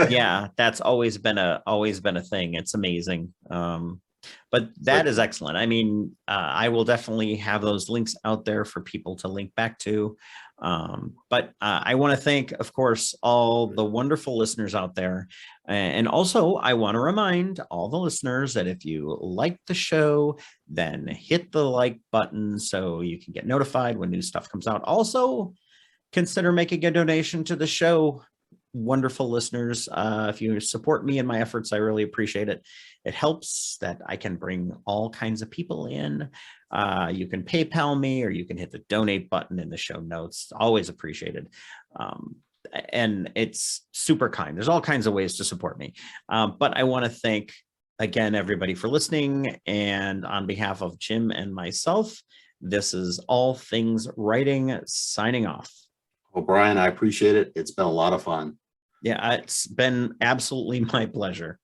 Yeah, that's always been a thing. It's amazing. But that is excellent. I mean, I will definitely have those links out there for people to link back to. But I want to thank, of course, all the wonderful listeners out there. And also, I want to remind all the listeners that if you like the show, then hit the like button so you can get notified when new stuff comes out. Also, consider making a donation to the show. Wonderful listeners, if you support me in my efforts, I really appreciate it. It helps that I can bring all kinds of people in. You can PayPal me, or you can hit the donate button in the show notes. Always appreciated. And it's super kind. There's all kinds of ways to support me. But I want to thank again everybody for listening. And on behalf of Jim and myself, this is All Things Writing signing off. Well, Brian, I appreciate it. It's been a lot of fun. Yeah, it's been absolutely my pleasure.